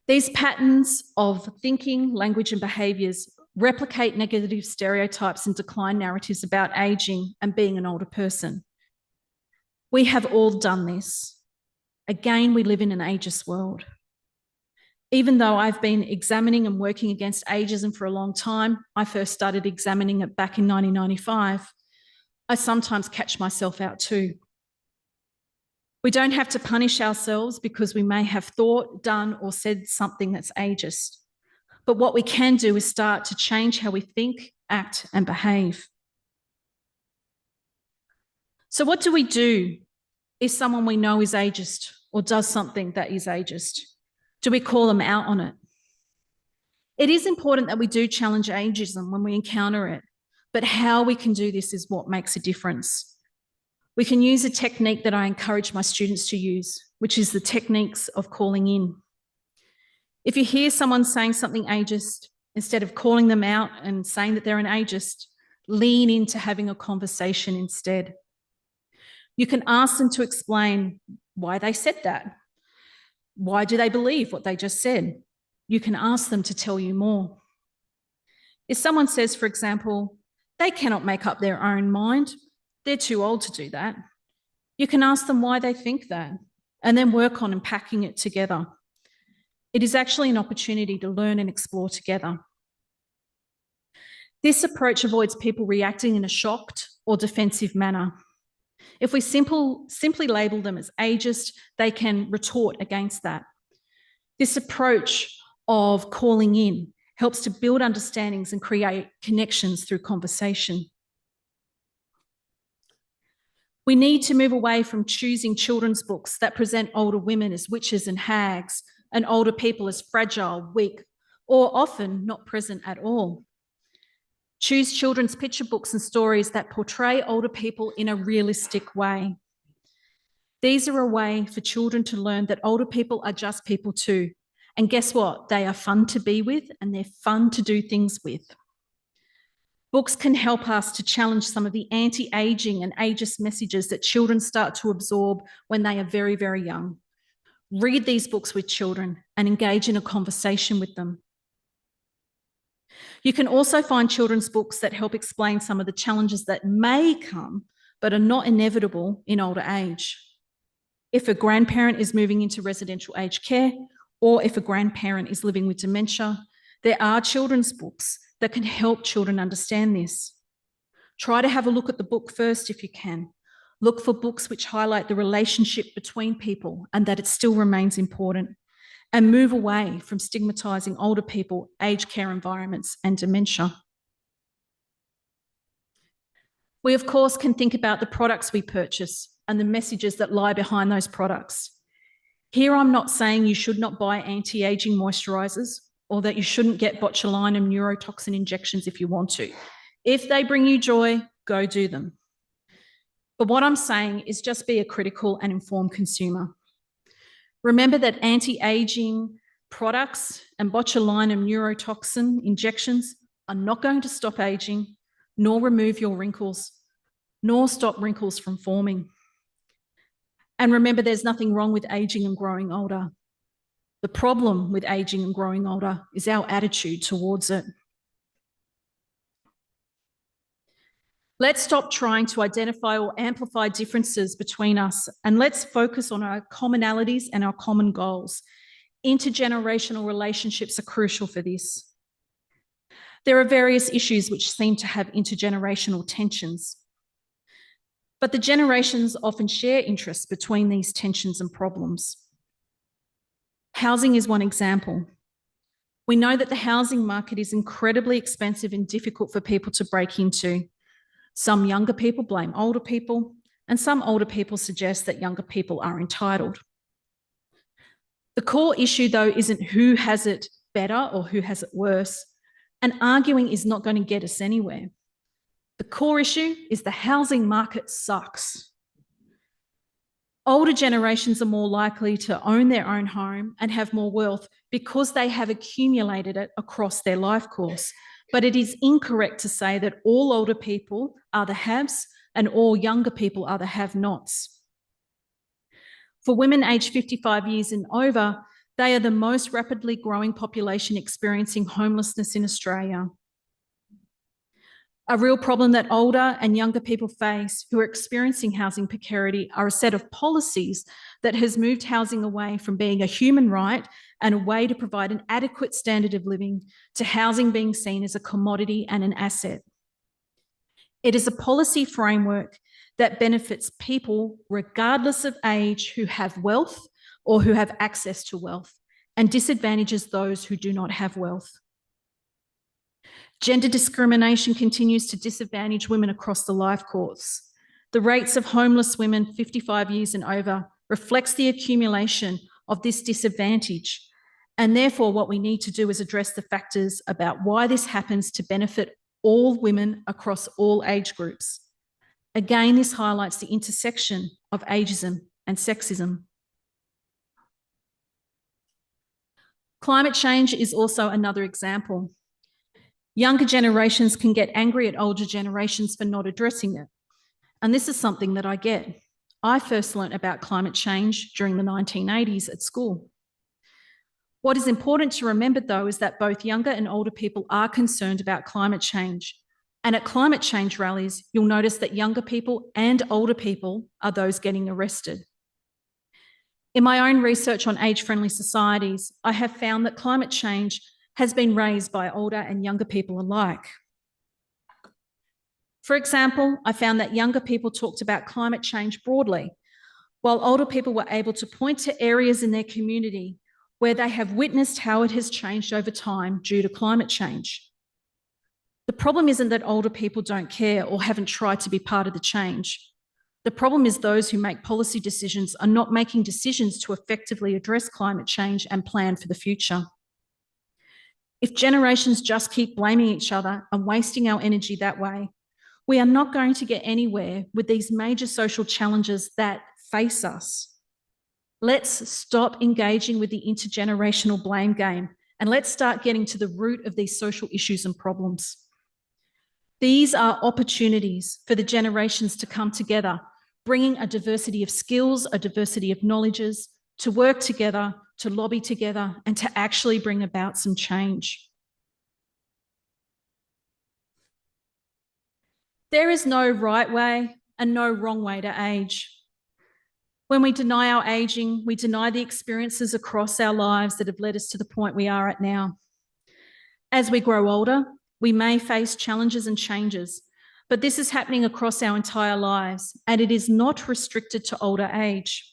These patterns of thinking, language, and behaviours replicate negative stereotypes and decline narratives about ageing and being an older person. We have all done this. Again, we live in an ageist world. Even though I've been examining and working against ageism for a long time, I first started examining it back in 1995, I sometimes catch myself out too. We don't have to punish ourselves because we may have thought, done, or said something that's ageist. But what we can do is start to change how we think, act, and behave. So what do we do if someone we know is ageist or does something that is ageist? Do we call them out on it? It is important that we do challenge ageism when we encounter it, but how we can do this is what makes a difference. We can use a technique that I encourage my students to use, which is the techniques of calling in. If you hear someone saying something ageist, instead of calling them out and saying that they're an ageist, lean into having a conversation instead. You can ask them to explain why they said that. Why do they believe what they just said? You can ask them to tell you more. If someone says, for example, they cannot make up their own mind, they're too old to do that, you can ask them why they think that and then work on unpacking it together. It is actually an opportunity to learn and explore together. This approach avoids people reacting in a shocked or defensive manner. If we simply label them as ageist, they can retort against that. This approach of calling in helps to build understandings and create connections through conversation. We need to move away from choosing children's books that present older women as witches and hags and older people as fragile, weak, or often not present at all. Choose children's picture books and stories that portray older people in a realistic way. These are a way for children to learn that older people are just people too. And guess what? They are fun to be with and they're fun to do things with. Books can help us to challenge some of the anti-aging and ageist messages that children start to absorb when they are very, very young. Read these books with children and engage in a conversation with them. You can also find children's books that help explain some of the challenges that may come but are not inevitable in older age. If a grandparent is moving into residential aged care or if a grandparent is living with dementia, there are children's books that can help children understand this. Try to have a look at the book first if you can. Look for books which highlight the relationship between people and that it still remains important, and move away from stigmatising older people, aged care environments, and dementia. We, of course, can think about the products we purchase and the messages that lie behind those products. Here, I'm not saying you should not buy anti-aging moisturisers or that you shouldn't get botulinum neurotoxin injections if you want to. If they bring you joy, go do them. But what I'm saying is just be a critical and informed consumer. Remember that anti-aging products and botulinum neurotoxin injections are not going to stop aging, nor remove your wrinkles, nor stop wrinkles from forming. And remember, there's nothing wrong with aging and growing older. The problem with aging and growing older is our attitude towards it. Let's stop trying to identify or amplify differences between us, and let's focus on our commonalities and our common goals. Intergenerational relationships are crucial for this. There are various issues which seem to have intergenerational tensions, but the generations often share interests between these tensions and problems. Housing is one example. We know that the housing market is incredibly expensive and difficult for people to break into. Some younger people blame older people, and some older people suggest that younger people are entitled. The core issue, though, isn't who has it better or who has it worse, and arguing is not going to get us anywhere. The core issue is the housing market sucks. Older generations are more likely to own their own home and have more wealth because they have accumulated it across their life course. But it is incorrect to say that all older people are the haves and all younger people are the have-nots. For women aged 55 years and over, they are the most rapidly growing population experiencing homelessness in Australia. A real problem that older and younger people face who are experiencing housing precarity are a set of policies that has moved housing away from being a human right and a way to provide an adequate standard of living to housing being seen as a commodity and an asset. It is a policy framework that benefits people regardless of age who have wealth or who have access to wealth, and disadvantages those who do not have wealth. Gender discrimination continues to disadvantage women across the life course. The rates of homeless women 55 years and over reflects the accumulation of this disadvantage. And therefore, what we need to do is address the factors about why this happens to benefit all women across all age groups. Again, this highlights the intersection of ageism and sexism. Climate change is also another example. Younger generations can get angry at older generations for not addressing it. And this is something that I get. I first learnt about climate change during the 1980s at school. What is important to remember, though, is that both younger and older people are concerned about climate change. And at climate change rallies, you'll notice that younger people and older people are those getting arrested. In my own research on age-friendly societies, I have found that climate change has been raised by older and younger people alike. For example, I found that younger people talked about climate change broadly, while older people were able to point to areas in their community where they have witnessed how it has changed over time due to climate change. The problem isn't that older people don't care or haven't tried to be part of the change. The problem is those who make policy decisions are not making decisions to effectively address climate change and plan for the future. If generations just keep blaming each other and wasting our energy that way, we are not going to get anywhere with these major social challenges that face us. Let's stop engaging with the intergenerational blame game and let's start getting to the root of these social issues and problems. These are opportunities for the generations to come together, bringing a diversity of skills, a diversity of knowledges, to work together, to lobby together, and to actually bring about some change. There is no right way and no wrong way to age. When we deny our aging, we deny the experiences across our lives that have led us to the point we are at now. As we grow older, we may face challenges and changes, but this is happening across our entire lives, and it is not restricted to older age.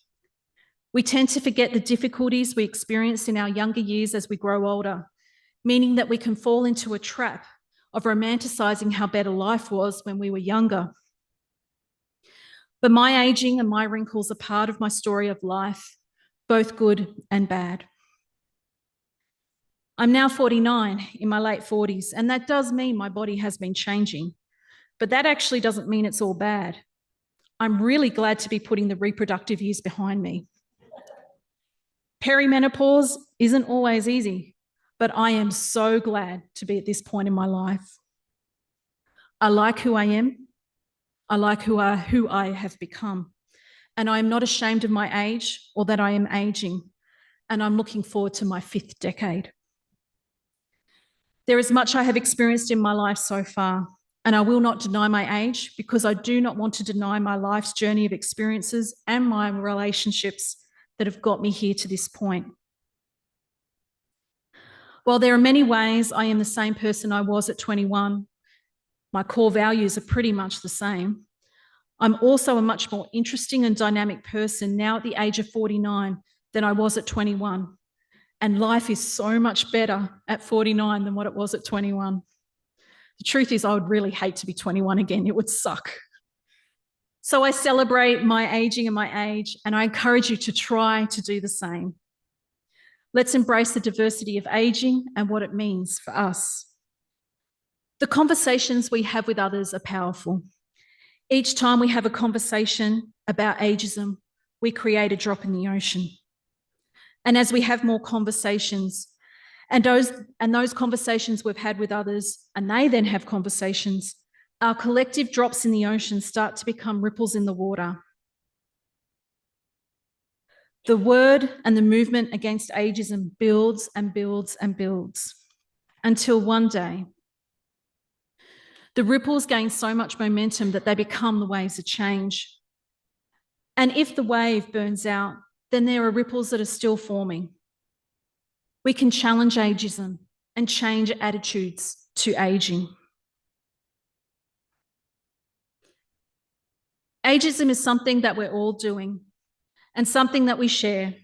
We tend to forget the difficulties we experience in our younger years as we grow older, meaning that we can fall into a trap of romanticising how better life was when we were younger. But my ageing and my wrinkles are part of my story of life, both good and bad. I'm now 49, in my late 40s, and that does mean my body has been changing, but that actually doesn't mean it's all bad. I'm really glad to be putting the reproductive years behind me. Perimenopause isn't always easy, but I am so glad to be at this point in my life. I like who I am. I like who I have become. And I am not ashamed of my age or that I am aging. And I'm looking forward to my 5th decade. There is much I have experienced in my life so far, and I will not deny my age because I do not want to deny my life's journey of experiences and my relationships that have got me here to this point. While there are many ways I am the same person I was at 21, my core values are pretty much the same. I'm also a much more interesting and dynamic person now at the age of 49 than I was at 21. And life is so much better at 49 than what it was at 21. The truth is, I would really hate to be 21 again. It would suck. So I celebrate my aging and my age, and I encourage you to try to do the same. Let's embrace the diversity of aging and what it means for us. The conversations we have with others are powerful. Each time we have a conversation about ageism, we create a drop in the ocean. And as we have more conversations, and those conversations we've had with others, and they then have conversations, our collective drops in the ocean start to become ripples in the water. The word and the movement against ageism builds and builds and builds until one day, the ripples gain so much momentum that they become the waves of change. And if the wave burns out, then there are ripples that are still forming. We can challenge ageism and change attitudes to aging. Ageism is something that we're all doing and something that we share.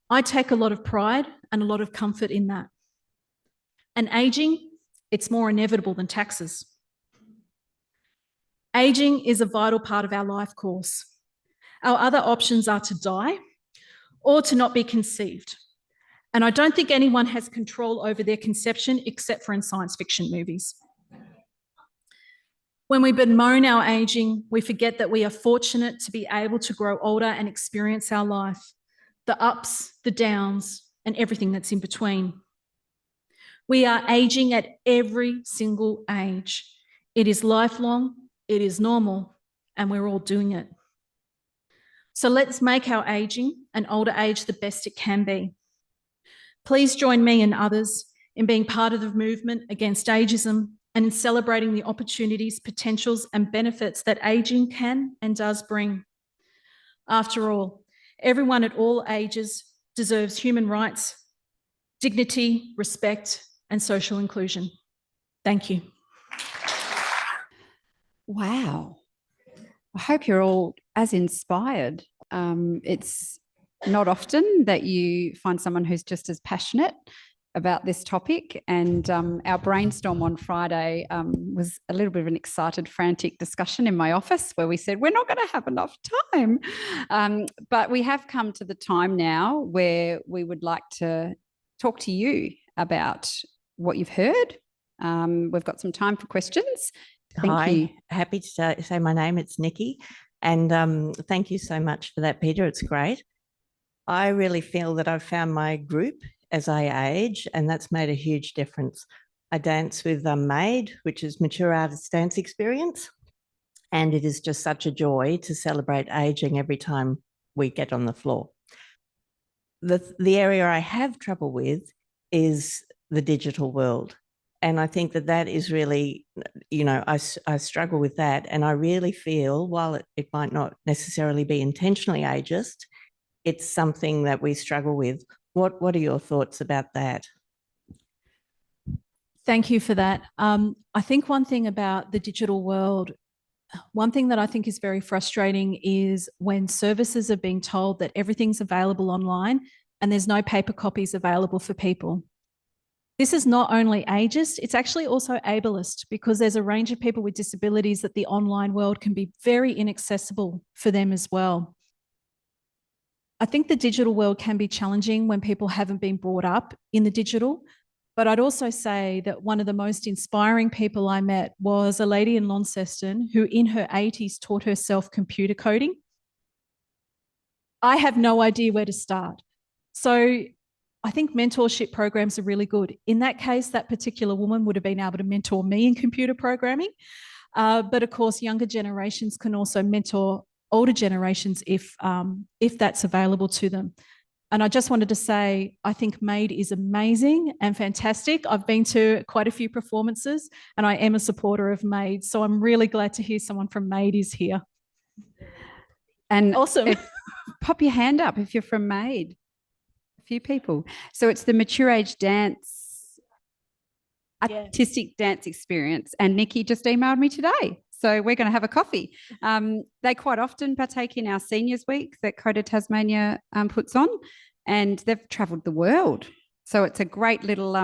I take a lot of pride and a lot of comfort in that. And aging, it's more inevitable than taxes. Aging is a vital part of our life course. Our other options are to die or to not be conceived. And I don't think anyone has control over their conception except for in science fiction movies. When we bemoan our aging, we forget that we are fortunate to be able to grow older and experience our life, the ups, the downs, and everything that's in between. We are aging at every single age. It is lifelong, it is normal, and we're all doing it. So let's make our aging and older age the best it can be. Please join me and others in being part of the movement against ageism and in celebrating the opportunities, potentials, and benefits that aging can and does bring. After all, everyone at all ages deserves human rights, dignity, respect, and social inclusion. Thank you. Wow. I hope you're all as inspired. It's not often that you find someone who's just as passionate about this topic. And our brainstorm on Friday was a little bit of an excited, frantic discussion in my office where we said, we're not going to have enough time. But we have come to the time now where we would like to talk to you about what you've heard. We've got some time for questions. Thank you. Happy to say my name. It's Nikki. And thank you so much for that, Peter. It's great. I really feel that I've found my group as I age, and that's made a huge difference. I dance with MAID, which is Mature Artist Dance Experience, and it is just such a joy to celebrate aging every time we get on the floor. The area I have trouble with is the digital world. And I think that is really, I struggle with that. And I really feel, while it might not necessarily be intentionally ageist, it's something that we struggle with. What are your thoughts about that? Thank you for that. I think one thing about the digital world, one thing that I think is very frustrating is when services are being told that everything's available online and there's no paper copies available for people. This is not only ageist, it's actually also ableist, because there's a range of people with disabilities that the online world can be very inaccessible for them as well. I think the digital world can be challenging when people haven't been brought up in the digital, But I'd also say that one of the most inspiring people I met was a lady in Launceston who in her 80s taught herself computer coding. I have no idea where to start. So I think mentorship programs are really good. In that case, that particular woman would have been able to mentor me in computer programming. But of course, younger generations can also mentor older generations if that's available to them. And I just wanted to say, I think MAID is amazing and fantastic. I've been to quite a few performances and I am a supporter of MAID. So I'm really glad to hear someone from MAID is here. And awesome. Pop your hand up if you're from MAID. A few people. So it's the Mature Age Dance, Artistic Dance Experience. And Nikki just emailed me today. So we're going to have a coffee. They quite often partake in our Seniors Week that Coda Tasmania puts on, and they've travelled the world. So it's a great little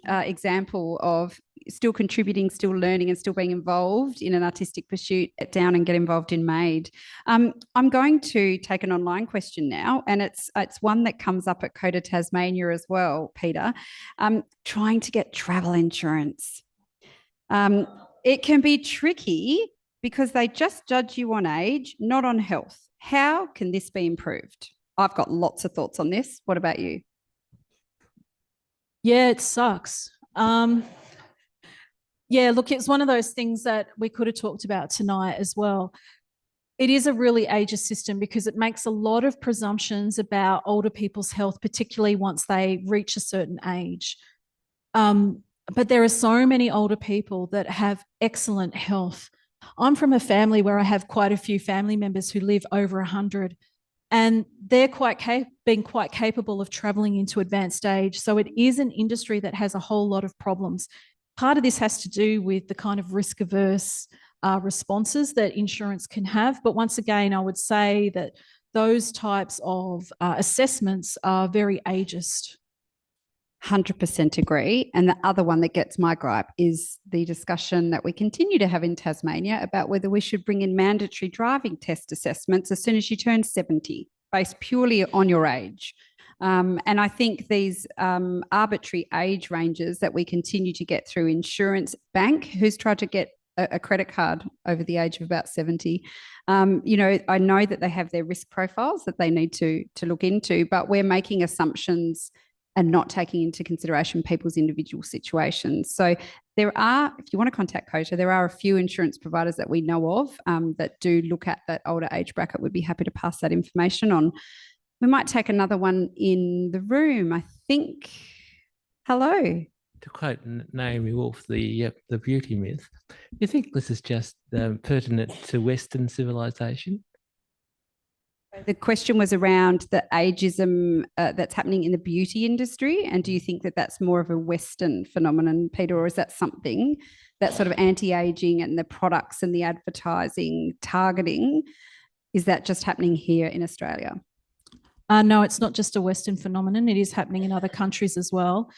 example of still contributing, still learning, and still being involved in an artistic pursuit. Get down and get involved in MAID. I'm going to take an online question now, and it's one that comes up at Coda Tasmania as well, Peter. Trying to get travel insurance. It can be tricky because they just judge you on age, not on health. How can this be improved? I've got lots of thoughts on this. What about you? Yeah, it sucks. Yeah, look, it's one of those things that we could have talked about tonight as well. It is a really ageist system because it makes a lot of presumptions about older people's health, particularly once they reach a certain age. But there are so many older people that have excellent health. I'm from a family where I have quite a few family members who live over 100, and they're being quite capable of travelling into advanced age. So it is an industry that has a whole lot of problems. Part of this has to do with the kind of risk-averse responses that insurance can have. But once again, I would say that those types of assessments are very ageist. 100% agree. And the other one that gets my gripe is the discussion that we continue to have in Tasmania about whether we should bring in mandatory driving test assessments as soon as you turn 70, based purely on your age. And I think these arbitrary age ranges that we continue to get through Insurance Bank, who's tried to get a credit card over the age of about 70. You know, I know that they have their risk profiles that they need to look into, but we're making assumptions and not taking into consideration people's individual situations. So there are, if you want to contact COTA, there are a few insurance providers that we know of that do look at that older age bracket. We'd be happy to pass that information on. We might take another one in the room, I think. Hello. To quote Naomi Wolf, the beauty myth, you think this is just pertinent to Western civilization? The question was around the ageism that's happening in the beauty industry. And do you think that that's more of a Western phenomenon, Peter, or is that something that sort of anti-aging and the products and the advertising targeting, is that just happening here in Australia? No, it's not just a Western phenomenon. It is happening in other countries as well.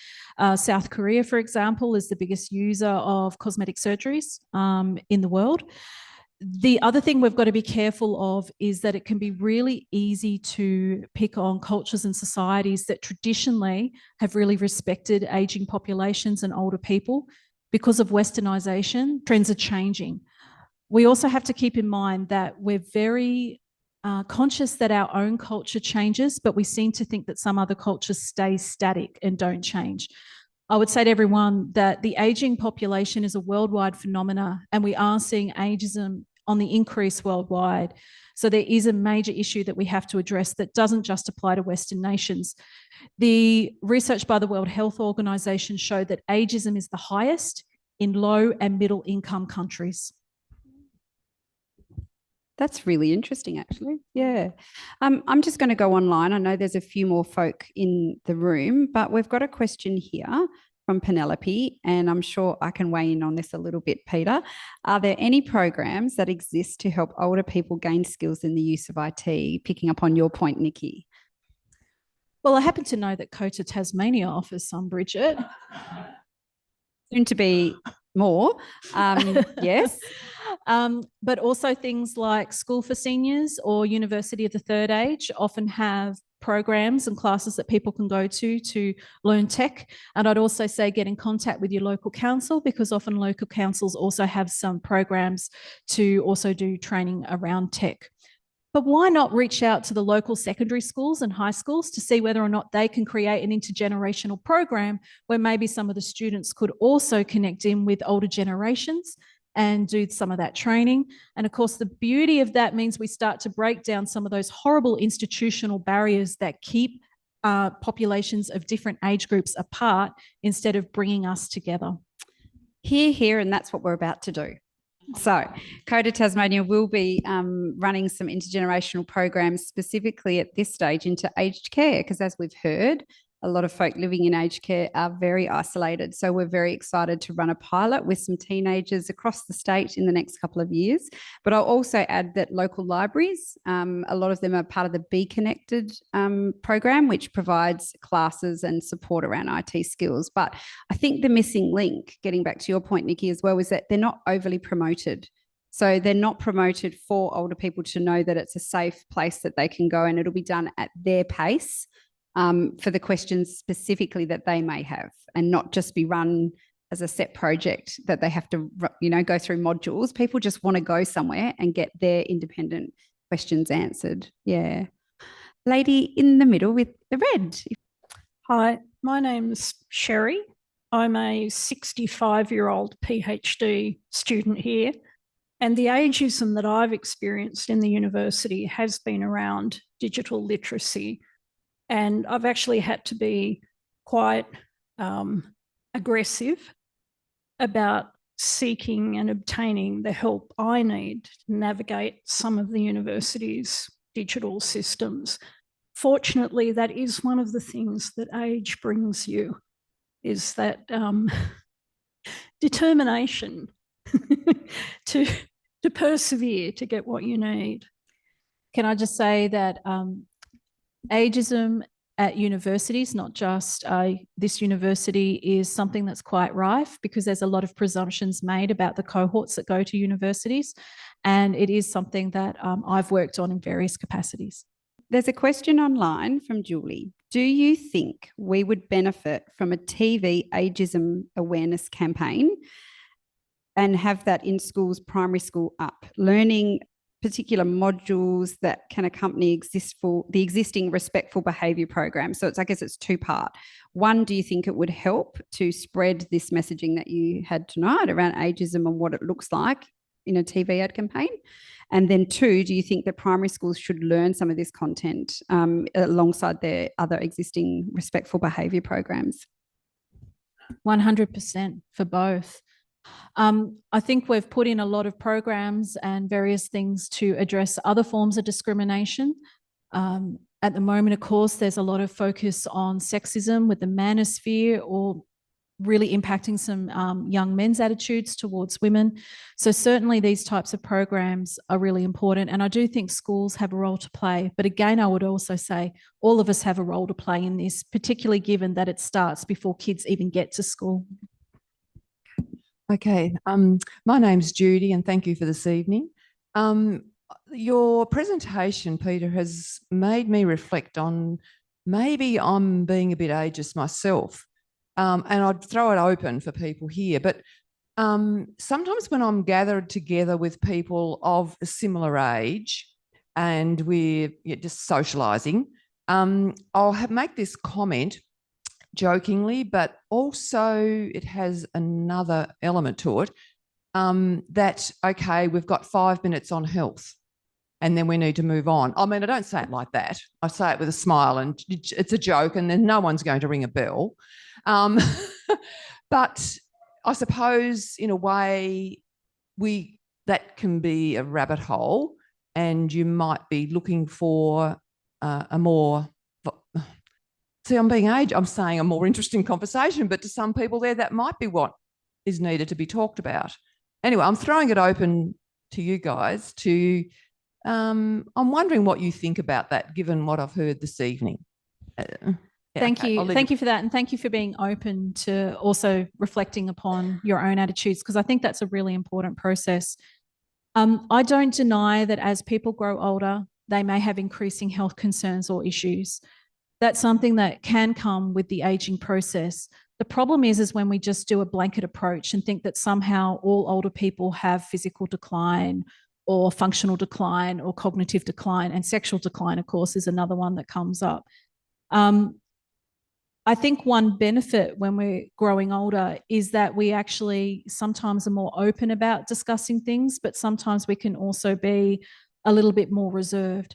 South Korea, for example, is the biggest user of cosmetic surgeries in the world. The other thing we've got to be careful of is that it can be really easy to pick on cultures and societies that traditionally have really respected ageing populations and older people. Because of Westernization, trends are changing. We also have to keep in mind that we're very conscious that our own culture changes, but we seem to think that some other cultures stay static and don't change. I would say to everyone that the ageing population is a worldwide phenomena, and we are seeing ageism on the increase worldwide. So there is a major issue that we have to address that doesn't just apply to Western nations. The research by the World Health Organization showed that ageism is the highest in low and middle income countries. That's really interesting, actually. Yeah. I'm just going to go online. I know there's a few more folk in the room, but we've got a question here from Penelope, and I'm sure I can weigh in on this a little bit, Peter. Are there any programs that exist to help older people gain skills in the use of IT? Picking up on your point, Nikki. Well, I happen to know that COTA Tasmania offers some, Bridget. Soon to be more, yes. But also things like School for Seniors or University of the Third Age often have programs and classes that people can go to learn tech. And I'd also say get in contact with your local council, because often local councils also have some programs to also do training around tech. But why not reach out to the local secondary schools and high schools to see whether or not they can create an intergenerational program where maybe some of the students could also connect in with older generations and do some of that training. And of course, the beauty of that means we start to break down some of those horrible institutional barriers that keep populations of different age groups apart instead of bringing us together. Here, and that's what we're about to do. So CODA Tasmania will be running some intergenerational programs specifically at this stage into aged care, because as we've heard, a lot of folk living in aged care are very isolated. So we're very excited to run a pilot with some teenagers across the state in the next couple of years. But I'll also add that local libraries, a lot of them are part of the Be Connected program, which provides classes and support around IT skills. But I think the missing link, getting back to your point, Nikki, as well, is that they're not overly promoted. So they're not promoted for older people to know that it's a safe place that they can go, and it'll be done at their pace. For the questions specifically that they may have, and not just be run as a set project that they have to, go through modules. People just want to go somewhere and get their independent questions answered. Yeah. Lady in the middle with the red. Hi, my name's Sherry. I'm a 65-year-old PhD student here, and the ageism that I've experienced in the university has been around digital literacy. And I've actually had to be quite aggressive about seeking and obtaining the help I need to navigate some of the university's digital systems. Fortunately, that is one of the things that age brings you, is that determination to persevere to get what you need. Can I just say that ageism at universities, not just this university, is something that's quite rife, because there's a lot of presumptions made about the cohorts that go to universities, and it is something that I've worked on in various capacities. There's a question online from Julie. Do you think we would benefit from a TV ageism awareness campaign and have that in schools, primary school up, learning particular modules that can accompany the existing respectful behaviour program? So I guess it's two-part. One, do you think it would help to spread this messaging that you had tonight around ageism and what it looks like in a TV ad campaign? And then two, do you think that primary schools should learn some of this content alongside their other existing respectful behaviour programs? 100% for both. I think we've put in a lot of programs and various things to address other forms of discrimination. At the moment, of course, there's a lot of focus on sexism with the manosphere, or really impacting some young men's attitudes towards women. So certainly these types of programs are really important, and I do think schools have a role to play. But again, I would also say all of us have a role to play in this, particularly given that it starts before kids even get to school. Okay, my name's Judy, and thank you for this evening. Your presentation, Peter, has made me reflect on maybe I'm being a bit ageist myself, and I'd throw it open for people here. But sometimes when I'm gathered together with people of a similar age and we're just socialising, I'll make this comment jokingly, but also it has another element to it, that, okay, we've got 5 minutes on health and then we need to move on. I mean, I don't say it like that. I say it with a smile, and it's a joke, and then no one's going to ring a bell. But I suppose in a way that can be a rabbit hole, and you might be looking for a more... See, I'm saying a more interesting conversation, but to some people there, that might be what is needed to be talked about. Anyway, I'm throwing it open to you guys to, I'm wondering what you think about that, given what I've heard this evening. Thank you. Thank you for that. And thank you for being open to also reflecting upon your own attitudes, because I think that's a really important process. I don't deny that as people grow older, they may have increasing health concerns or issues. That's something that can come with the aging process. The problem is when we just do a blanket approach and think that somehow all older people have physical decline or functional decline or cognitive decline, and sexual decline, of course, is another one that comes up. I think one benefit when we're growing older is that we actually sometimes are more open about discussing things, but sometimes we can also be a little bit more reserved.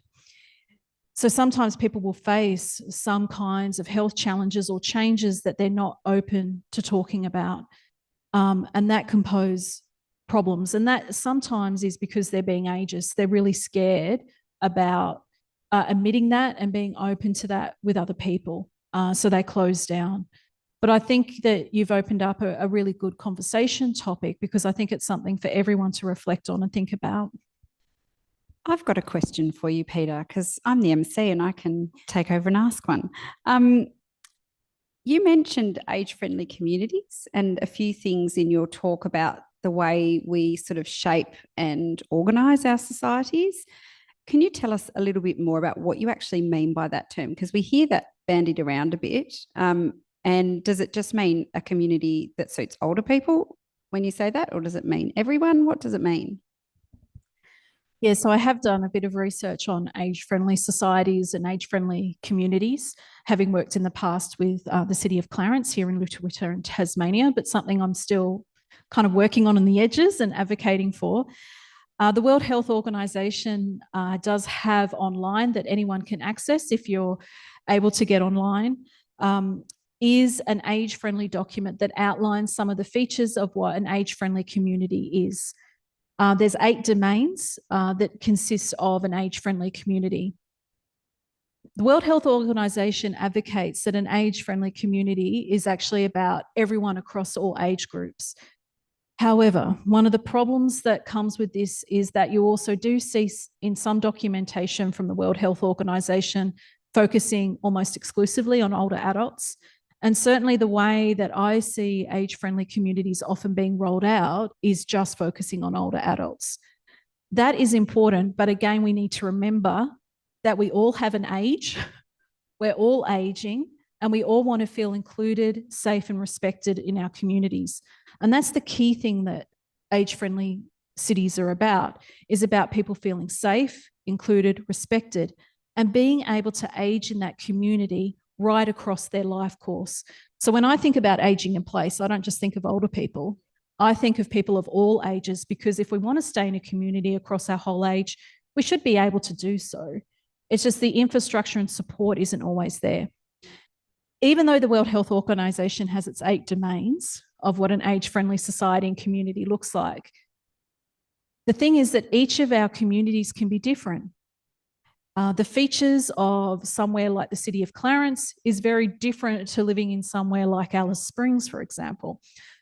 So sometimes people will face some kinds of health challenges or changes that they're not open to talking about. And that can pose problems. And that sometimes is because they're being ageist. They're really scared about admitting that and being open to that with other people. So they close down. But I think that you've opened up a really good conversation topic, because I think it's something for everyone to reflect on and think about. I've got a question for you, Peter, because I'm the MC and I can take over and ask one. You mentioned age-friendly communities and a few things in your talk about the way we sort of shape and organise our societies. Can you tell us a little bit more about what you actually mean by that term? Because we hear that bandied around a bit. And does it just mean a community that suits older people when you say that, or does it mean everyone? What does it mean? Yeah, so I have done a bit of research on age-friendly societies and age-friendly communities, having worked in the past with the City of Clarence here in Lutruwita in Tasmania, but something I'm still kind of working on the edges and advocating for. The World Health Organization does have online that anyone can access if you're able to get online, is an age-friendly document that outlines some of the features of what an age-friendly community is. There's 8 domains that consist of an age-friendly community. The World Health Organization advocates that an age-friendly community is actually about everyone across all age groups. However, one of the problems that comes with this is that you also do see in some documentation from the World Health Organization focusing almost exclusively on older adults. And certainly the way that I see age-friendly communities often being rolled out is just focusing on older adults. That is important, but again, we need to remember that we all have an age, we're all aging, and we all want to feel included, safe, and respected in our communities. And that's the key thing that age-friendly cities are about, is about people feeling safe, included, respected, and being able to age in that community right across their life course. So when I think about aging in place, I don't just think of older people. I think of people of all ages, because if we want to stay in a community across our whole age, we should be able to do so. It's just the infrastructure and support isn't always there. Even though the World Health Organization has its 8 domains of what an age-friendly society and community looks like, the thing is that each of our communities can be different. The features of somewhere like the City of Clarence is very different to living in somewhere like Alice Springs, for example.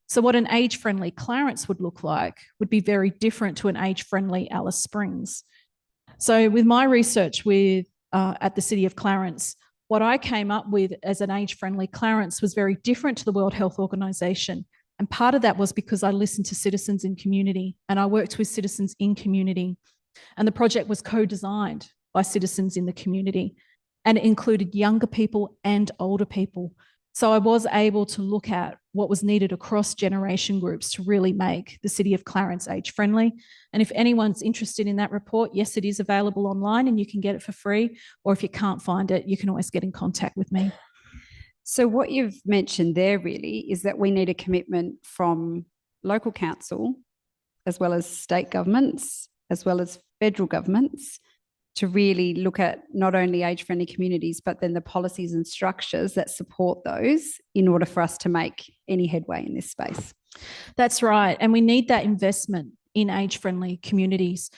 So what an age-friendly Clarence would look like would be very different to an age-friendly Alice Springs. So with my research at the City of Clarence, what I came up with as an age-friendly Clarence was very different to the World Health Organization. And part of that was because I listened to citizens in community, and I worked with citizens in community. And the project was co-designed by citizens in the community, and it included younger people and older people. So I was able to look at what was needed across generation groups to really make the City of Clarence age-friendly. And if anyone's interested in that report, yes, it is available online and you can get it for free, or if you can't find it, you can always get in contact with me. So what you've mentioned there really is that we need a commitment from local council, as well as state governments, as well as federal governments, to really look at not only age-friendly communities, but then the policies and structures that support those in order for us to make any headway in this space. That's right. And we need that investment in age-friendly communities.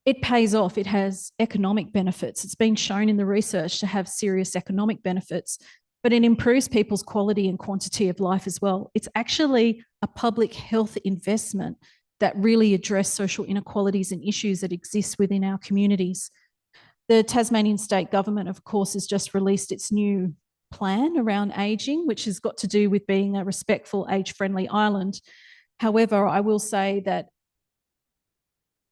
It pays off. It has economic benefits. It's been shown in the research to have serious economic benefits, but it improves people's quality and quantity of life as well. It's actually a public health investment that really address social inequalities and issues that exist within our communities. The Tasmanian state government, of course, has just released its new plan around ageing, which has got to do with being a respectful, age-friendly island. However, I will say that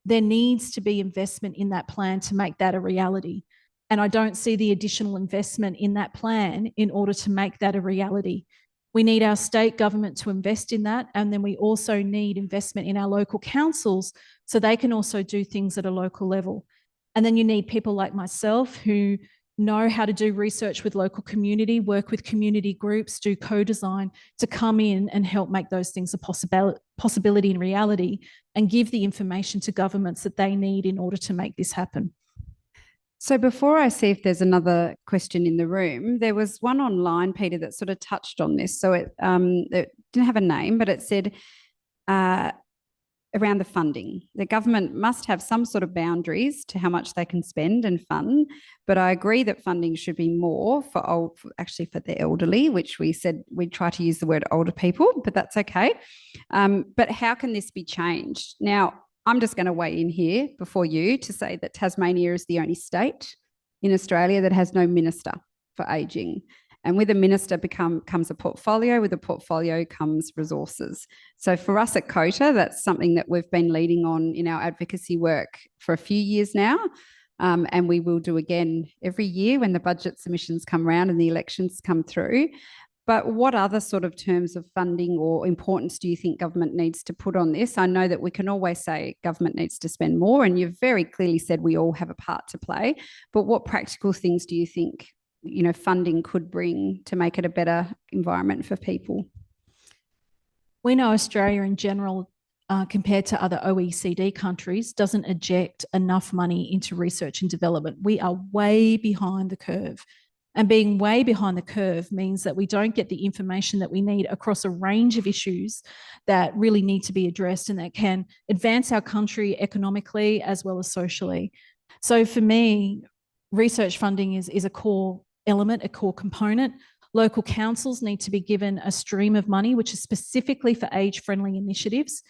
there needs to be investment in that plan to make that a reality. And I don't see the additional investment in that plan in order to make that a reality. We need our state government to invest in that. And then we also need investment in our local councils so they can also do things at a local level. And then you need people like myself who know how to do research with local community, work with community groups, do co-design to come in and help make those things a possibility and reality, and give the information to governments that they need in order to make this happen. So before I see if there's another question in the room, there was one online, Peter, that sort of touched on this. So it didn't have a name, but it said around the funding. The government must have some sort of boundaries to how much they can spend and fund. But I agree that funding should be more for the elderly, which we said we'd try to use the word older people, but that's okay. But how can this be changed? Now, I'm just going to weigh in here before you to say that Tasmania is the only state in Australia that has no minister for ageing. And with a minister comes a portfolio. With a portfolio comes resources. So for us at COTA, that's something that we've been leading on in our advocacy work for a few years now. And we will do again every year when the budget submissions come around and the elections come through. But what other sort of terms of funding or importance do you think government needs to put on this? I know that we can always say government needs to spend more, and you've very clearly said we all have a part to play. But what practical things do you think funding could bring to make it a better environment for people? We know Australia in general, compared to other OECD countries, doesn't eject enough money into research and development. We are way behind the curve. And being way behind the curve means that we don't get the information that we need across a range of issues that really need to be addressed and that can advance our country economically as well as socially. So for me, research funding is a core element, a core component. Local councils need to be given a stream of money, which is specifically for age-friendly initiatives.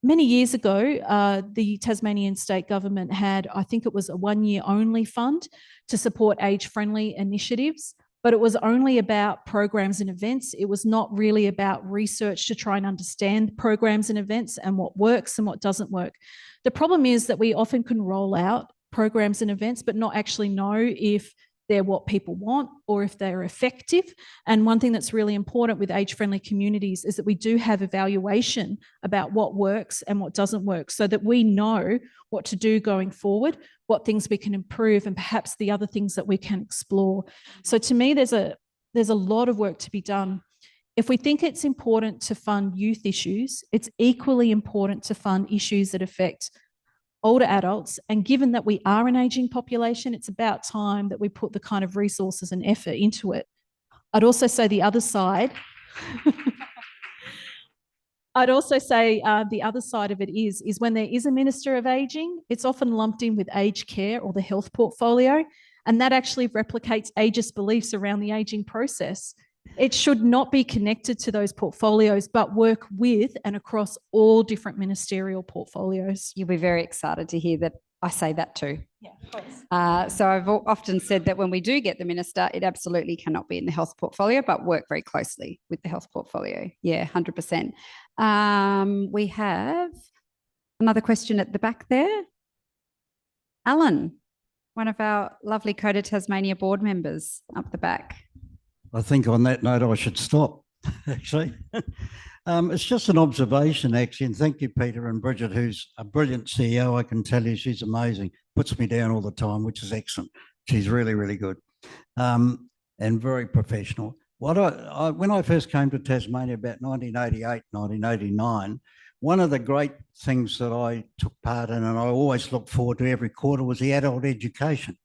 Many years ago, the Tasmanian state government had, I think it was a 1-year only fund to support age-friendly initiatives, but it was only about programs and events. It was not really about research to try and understand programs and events and what works and what doesn't work. The problem is that we often can roll out programs and events, but not actually know if they're what people want or if they're effective. And one thing that's really important with age-friendly communities is that we do have evaluation about what works and what doesn't work so that we know what to do going forward, what things we can improve, and perhaps the other things that we can explore. So to me, there's a lot of work to be done. If we think it's important to fund youth issues, it's equally important to fund issues that affect older adults. And given that we are an ageing population, it's about time that we put the kind of resources and effort into it. I'd also say the other side, the other side of it is when there is a Minister of Ageing, it's often lumped in with aged care or the health portfolio, and that actually replicates ageist beliefs around the ageing process. It should not be connected to those portfolios, but work with and across all different ministerial portfolios. You'll be very excited to hear that I say that too. Yeah, of course. So I've often said that when we do get the minister, it absolutely cannot be in the health portfolio, but work very closely with the health portfolio. Yeah, 100%. We have another question at the back there. Alan, one of our lovely COTA Tasmania board members up the back. I think on that note, I should stop, actually. It's just an observation, actually, and thank you, Peter and Bridget, who's a brilliant CEO. I can tell you she's amazing, puts me down all the time, which is excellent. She's really, really good and very professional. When I first came to Tasmania about 1988, 1989, one of the great things that I took part in, and I always look forward to every quarter, was the adult education.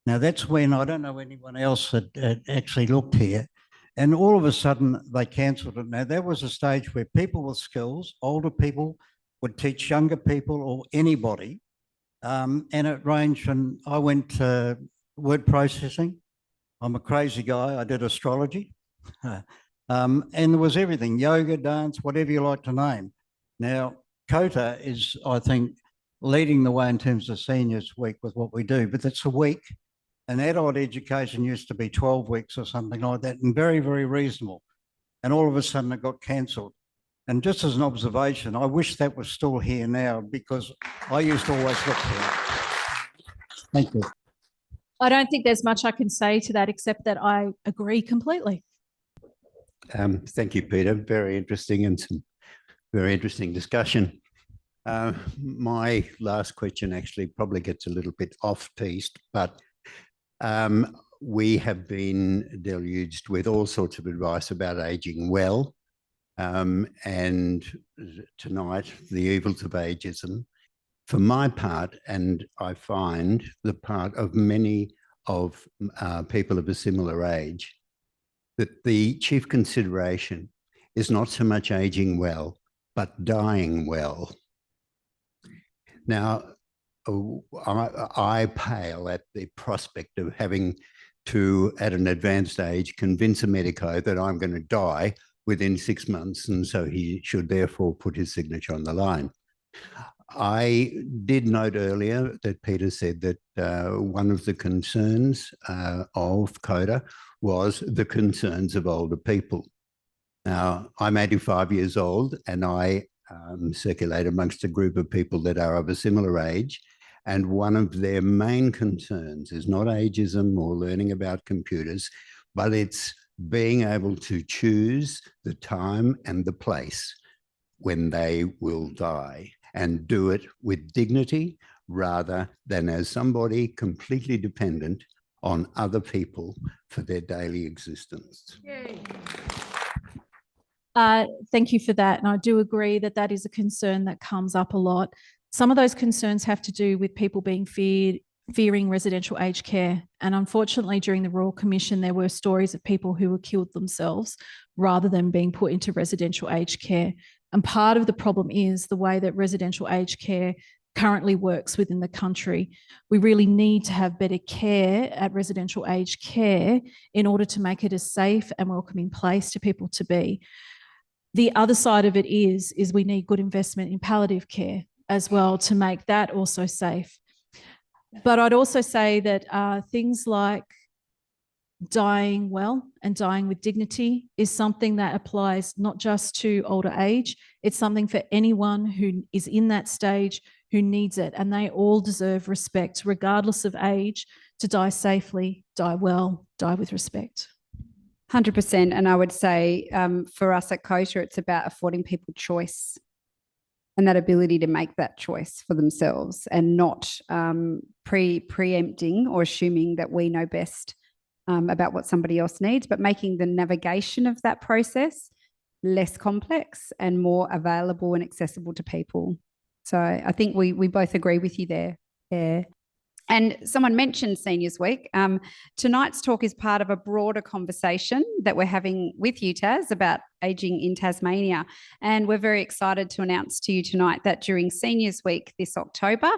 Now, that's when, I don't know anyone else had actually looked here, and all of a sudden they cancelled it. Now, that was a stage where people with skills, older people, would teach younger people or anybody, and it ranged from, I went to word processing. I'm a crazy guy. I did astrology, and there was everything, yoga, dance, whatever you like to name. Now, COTA is, I think, leading the way in terms of seniors week with what we do, but that's a week. And adult education used to be 12 weeks or something like that, and very, very reasonable. And all of a sudden it got cancelled. And just as an observation, I wish that was still here now because I used to always look for it. Thank you. I don't think there's much I can say to that except that I agree completely. Thank you, Peter. Very interesting and some very interesting discussion. My last question actually probably gets a little bit off-piste, but we have been deluged with all sorts of advice about ageing well. And tonight, the evils of ageism. For my part, and I find the part of many of people of a similar age, that the chief consideration is not so much aging well, but dying well. Now, I pale at the prospect of having to, at an advanced age, convince a medico that I'm going to die within 6 months, and so he should therefore put his signature on the line. I did note earlier that Peter said that one of the concerns of CODA was the concerns of older people. Now, I'm 85 years old and I circulate amongst a group of people that are of a similar age, and one of their main concerns is not ageism or learning about computers, but it's being able to choose the time and the place when they will die and do it with dignity rather than as somebody completely dependent on other people for their daily existence. Thank you for that. And I do agree that that is a concern that comes up a lot. Some of those concerns have to do with people being fearing residential aged care. And unfortunately, during the Royal Commission, there were stories of people who were killed themselves rather than being put into residential aged care. And part of the problem is the way that residential aged care currently works within the country. We really need to have better care at residential aged care in order to make it a safe and welcoming place to people to be. The other side of it is we need good investment in palliative care as well to make that also safe. But I'd also say that things like dying well and dying with dignity is something that applies not just to older age, it's something for anyone who is in that stage who needs it, and they all deserve respect regardless of age, to die safely, die well, die with respect. 100%. And I would say for us at COTA, it's about affording people choice and that ability to make that choice for themselves and not preempting or assuming that we know best about what somebody else needs, but making the navigation of that process less complex and more available and accessible to people. So I think we both agree with you there. Yeah. And someone mentioned Seniors Week. Tonight's talk is part of a broader conversation that we're having with you, Taz, about ageing in Tasmania. And we're very excited to announce to you tonight that during Seniors Week this October,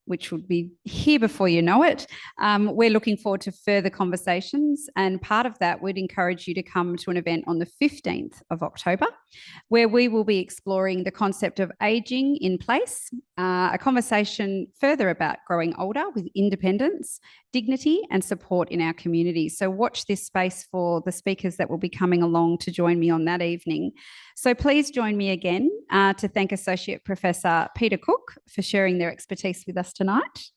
which will be here before you know it, we're looking forward to further conversations. And part of that, we'd encourage you to come to an event on the 15th of October, where we will be exploring the concept of ageing in place, a conversation further about growing older with independence, dignity and support in our community. So watch this space for the speakers that will be coming along to join me on that evening. So please join me again to thank Associate Professor Peta Cook for sharing their expertise with us tonight.